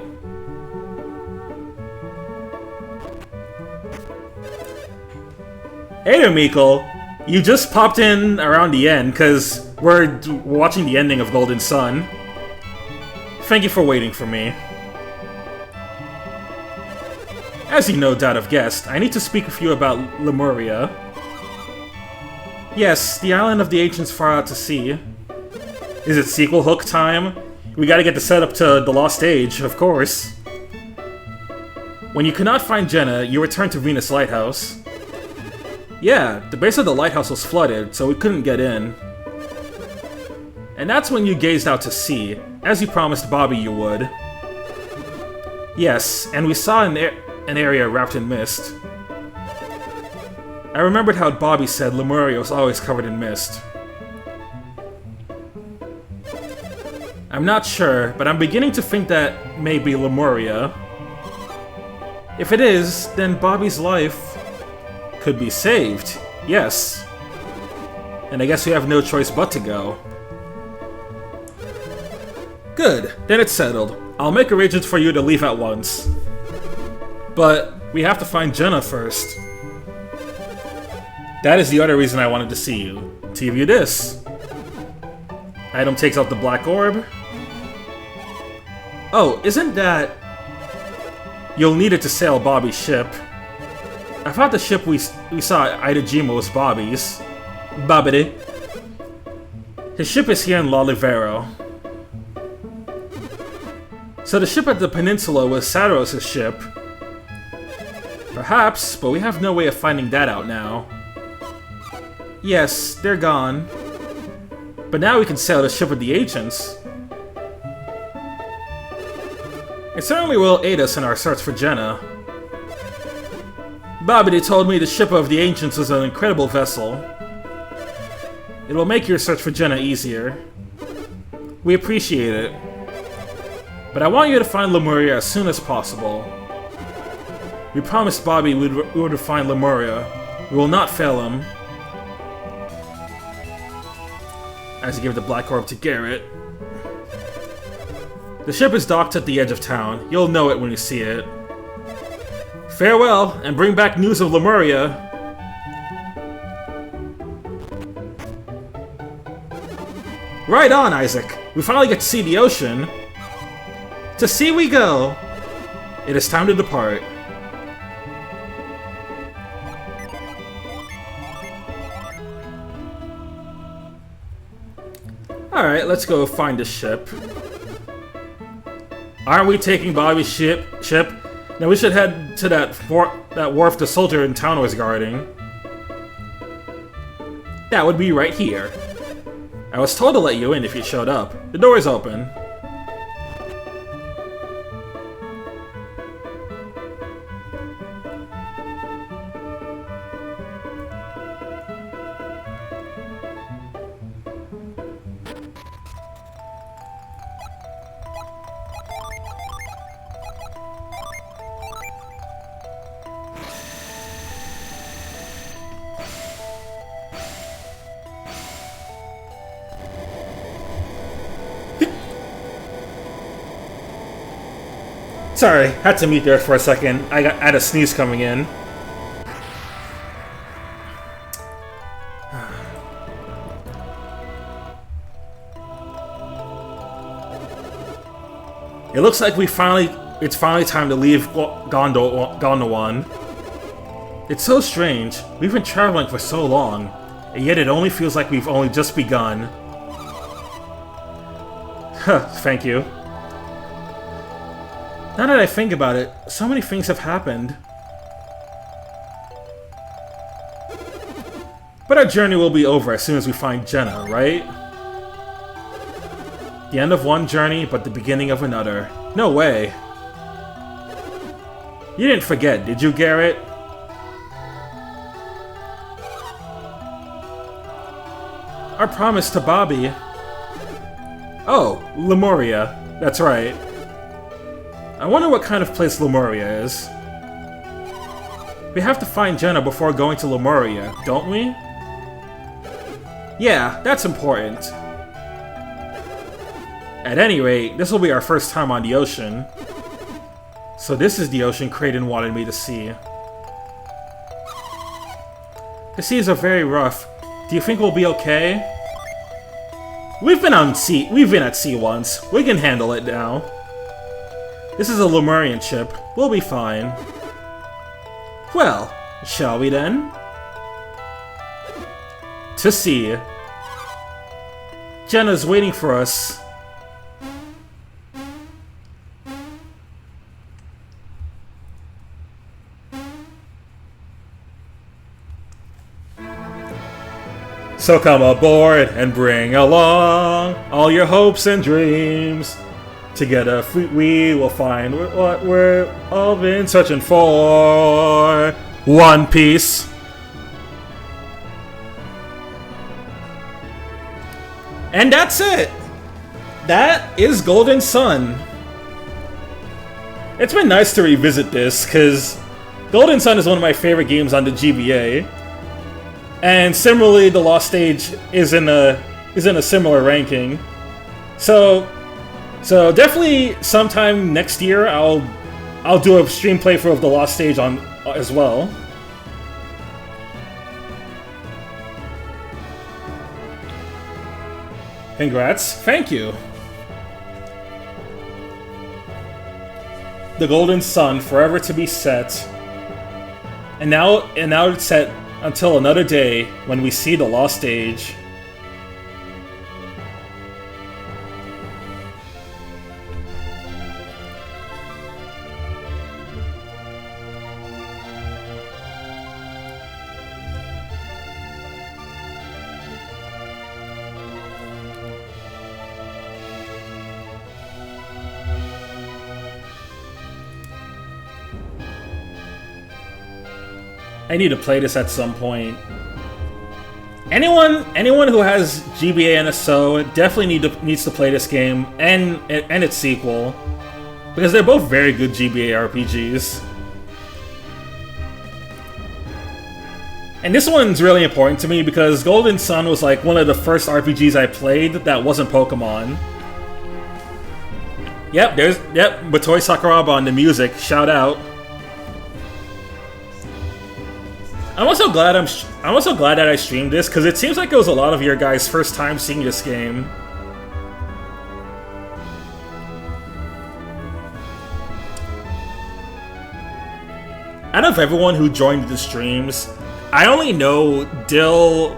Hey there, Mikkel. You just popped in around the end, because we're watching the ending of Golden Sun. Thank you for waiting for me. As you no doubt have guessed, I need to speak with you about Lemuria. Yes, the island of the ancients far out to sea. Is it sequel hook time? We gotta get the setup to the Lost Age, of course. When you could not find Jenna, you returned to Venus Lighthouse. Yeah, the base of the lighthouse was flooded, so we couldn't get in. And that's when you gazed out to sea, as you promised Bobby you would. Yes, and we saw an area wrapped in mist. I remembered how Bobby said Lemuria was always covered in mist. I'm not sure, but I'm beginning to think that may be Lemuria. If it is, then Bobby's life could be saved. Yes. And I guess we have no choice but to go. Good, then it's settled. I'll make arrangements for you to leave at once. But we have to find Jenna first. That is the other reason I wanted to see you. To give you this. Item takes out the black orb. Oh, isn't that... You'll need it to sail Bobby's ship. I thought the ship we saw at Idajima was Bobby's. Babidi. His ship is here in Lolivero. So the ship at the peninsula was Saros' ship. Perhaps, but we have no way of finding that out now. Yes, they're gone. But now we can sail the ship of the ancients. It certainly will aid us in our search for Jenna. Babidi told me the ship of the ancients was an incredible vessel. It will make your search for Jenna easier. We appreciate it. But I want you to find Lemuria as soon as possible. We promised Bobby we would find Lemuria. We will not fail him. As you give the black orb to Garrett. The ship is docked at the edge of town. You'll know it when you see it. Farewell, and bring back news of Lemuria. Right on, Isaac. We finally get to see the ocean. To sea we go. It is time to depart. Alright, let's go find the ship. Aren't we taking Bobby's ship? Now we should head to that wharf the soldier in town was guarding. That would be right here. I was told to let you in if you showed up. The door is open. Sorry, had to mute there for a second. I had a sneeze coming in. It looks like it's finally time to leave Gondowan. It's so strange. We've been traveling for so long, and yet it only feels like we've only just begun. Thank you. Now that I think about it, so many things have happened. But our journey will be over as soon as we find Jenna, right? The end of one journey, but the beginning of another. No way. You didn't forget, did you, Garrett? Our promise to Bobby. Oh, Lemuria. That's right. I wonder what kind of place Lemuria is. We have to find Jenna before going to Lemuria, don't we? Yeah, that's important. At any rate, this will be our first time on the ocean. So this is the ocean Kraden wanted me to see. The seas are very rough. Do you think we'll be okay? We've been at sea once. We can handle it now. This is a Lemurian ship. We'll be fine. Well, shall we then? To sea. Jenna's waiting for us. So come aboard and bring along all your hopes and dreams. Together we will find what we're all been searching for. One Piece. And that's it. That is Golden Sun. It's been nice to revisit this, because Golden Sun is one of my favorite games on the GBA. And similarly, The Lost Stage is in a similar ranking. So definitely sometime next year I'll do a stream playthrough of The Lost Stage on as well. Congrats. Thank you. The Golden Sun, forever to be set. And now it's set until another day when we see the Lost Stage. I need to play this at some point. Anyone who has GBA NSO definitely needs to play this game and its sequel, because they're both very good GBA RPGs. And this one's really important to me because Golden Sun was like one of the first RPGs I played that wasn't Pokemon. Yep, Motoi Sakuraba on the music. Shout out. I'm also glad that I streamed this, because it seems like it was a lot of your guys' first time seeing this game. Out of everyone who joined the streams, I only know Dill,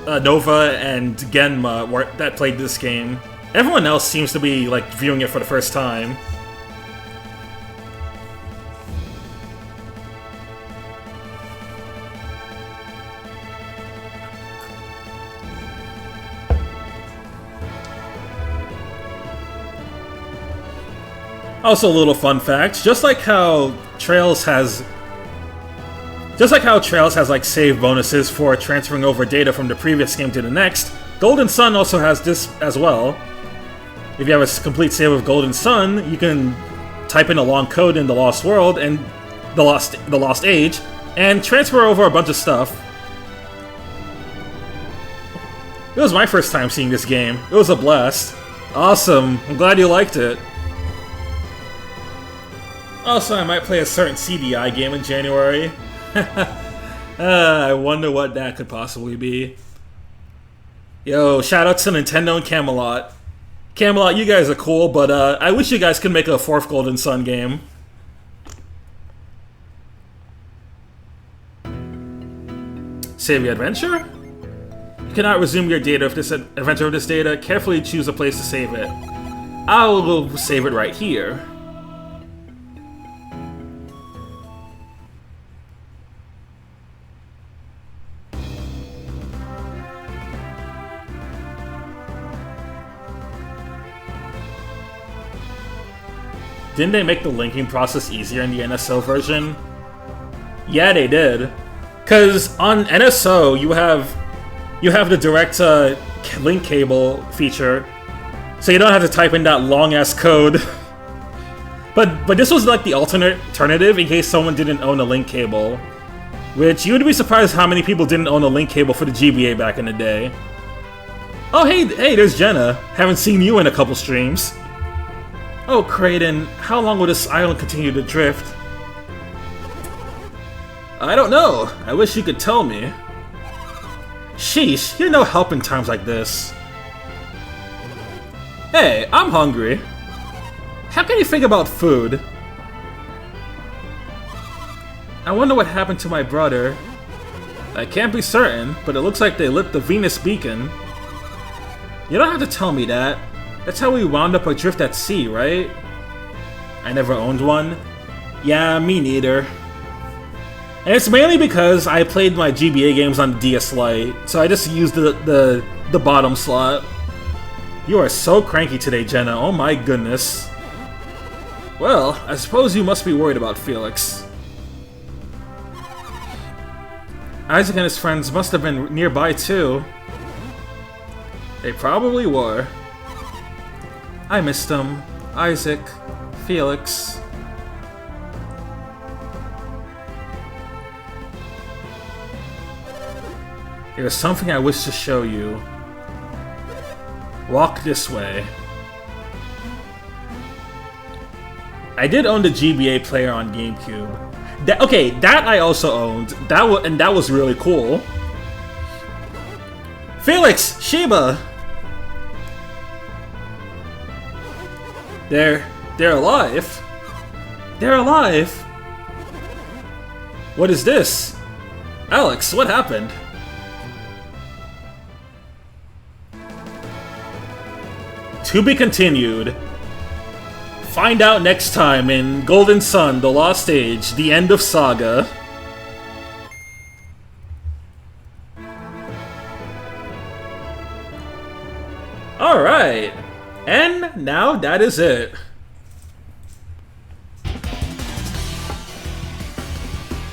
Nova and Genma that played this game. Everyone else seems to be like viewing it for the first time. Also, a little fun fact: just like how Trails has like save bonuses for transferring over data from the previous game to the next, Golden Sun also has this as well. If you have a complete save of Golden Sun, you can type in a long code in the Lost World and the Lost Age, and transfer over a bunch of stuff. It was my first time seeing this game. It was a blast. Awesome. I'm glad you liked it. Also, I might play a certain CDI game in January. I wonder what that could possibly be. Yo, shoutouts to Nintendo and Camelot. Camelot, you guys are cool, but I wish you guys could make a 4th Golden Sun game. Save your adventure? You cannot resume your data if this adventure of this data. Carefully choose a place to save it. I will save it right here. Didn't they make the linking process easier in the NSO version? Yeah, they did. Cause on NSO you have the direct link cable feature, so you don't have to type in that long ass code. but this was like the alternative in case someone didn't own a link cable, which you would be surprised how many people didn't own a link cable for the GBA back in the day. Oh hey, there's Jenna. Haven't seen you in a couple streams. Oh, Kraden, how long will this island continue to drift? I don't know. I wish you could tell me. Sheesh, you're no help in times like this. Hey, I'm hungry. How can you think about food? I wonder what happened to my brother. I can't be certain, but it looks like they lit the Venus beacon. You don't have to tell me that. That's how we wound up adrift at sea, right? I never owned one. Yeah, me neither. And it's mainly because I played my GBA games on DS Lite, so I just used the bottom slot. You are so cranky today, Jenna. Oh my goodness. Well, I suppose you must be worried about Felix. Isaac and his friends must have been nearby too. They probably were. I missed them. Isaac, Felix. There's something I wish to show you. Walk this way. I did own the GBA player on GameCube. That I also owned. That was really cool. Felix! Sheba! They're alive. They're alive. What is this? Alex, what happened? To be continued. Find out next time in Golden Sun, The Lost Age, The End of Saga. Alright. And now that is it.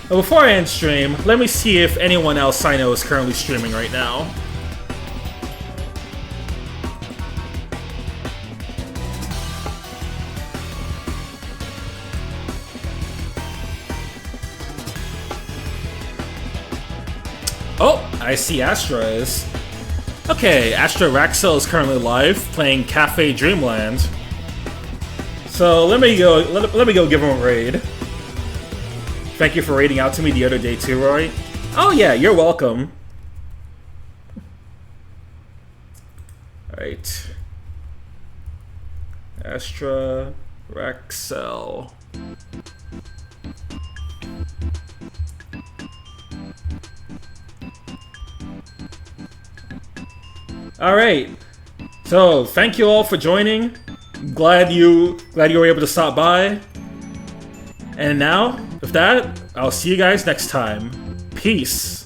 But before I end stream, let me see if anyone else I know is currently streaming right now. Oh, I see Astra is. Okay, Astra Raxel is currently live, playing Cafe Dreamland. So let me go give him a raid. Thank you for raiding out to me the other day too, Roy. Oh yeah, you're welcome. Alright. Astra Raxel. Alright. So, thank you all for joining. Glad you were able to stop by. And now, with that, I'll see you guys next time. Peace.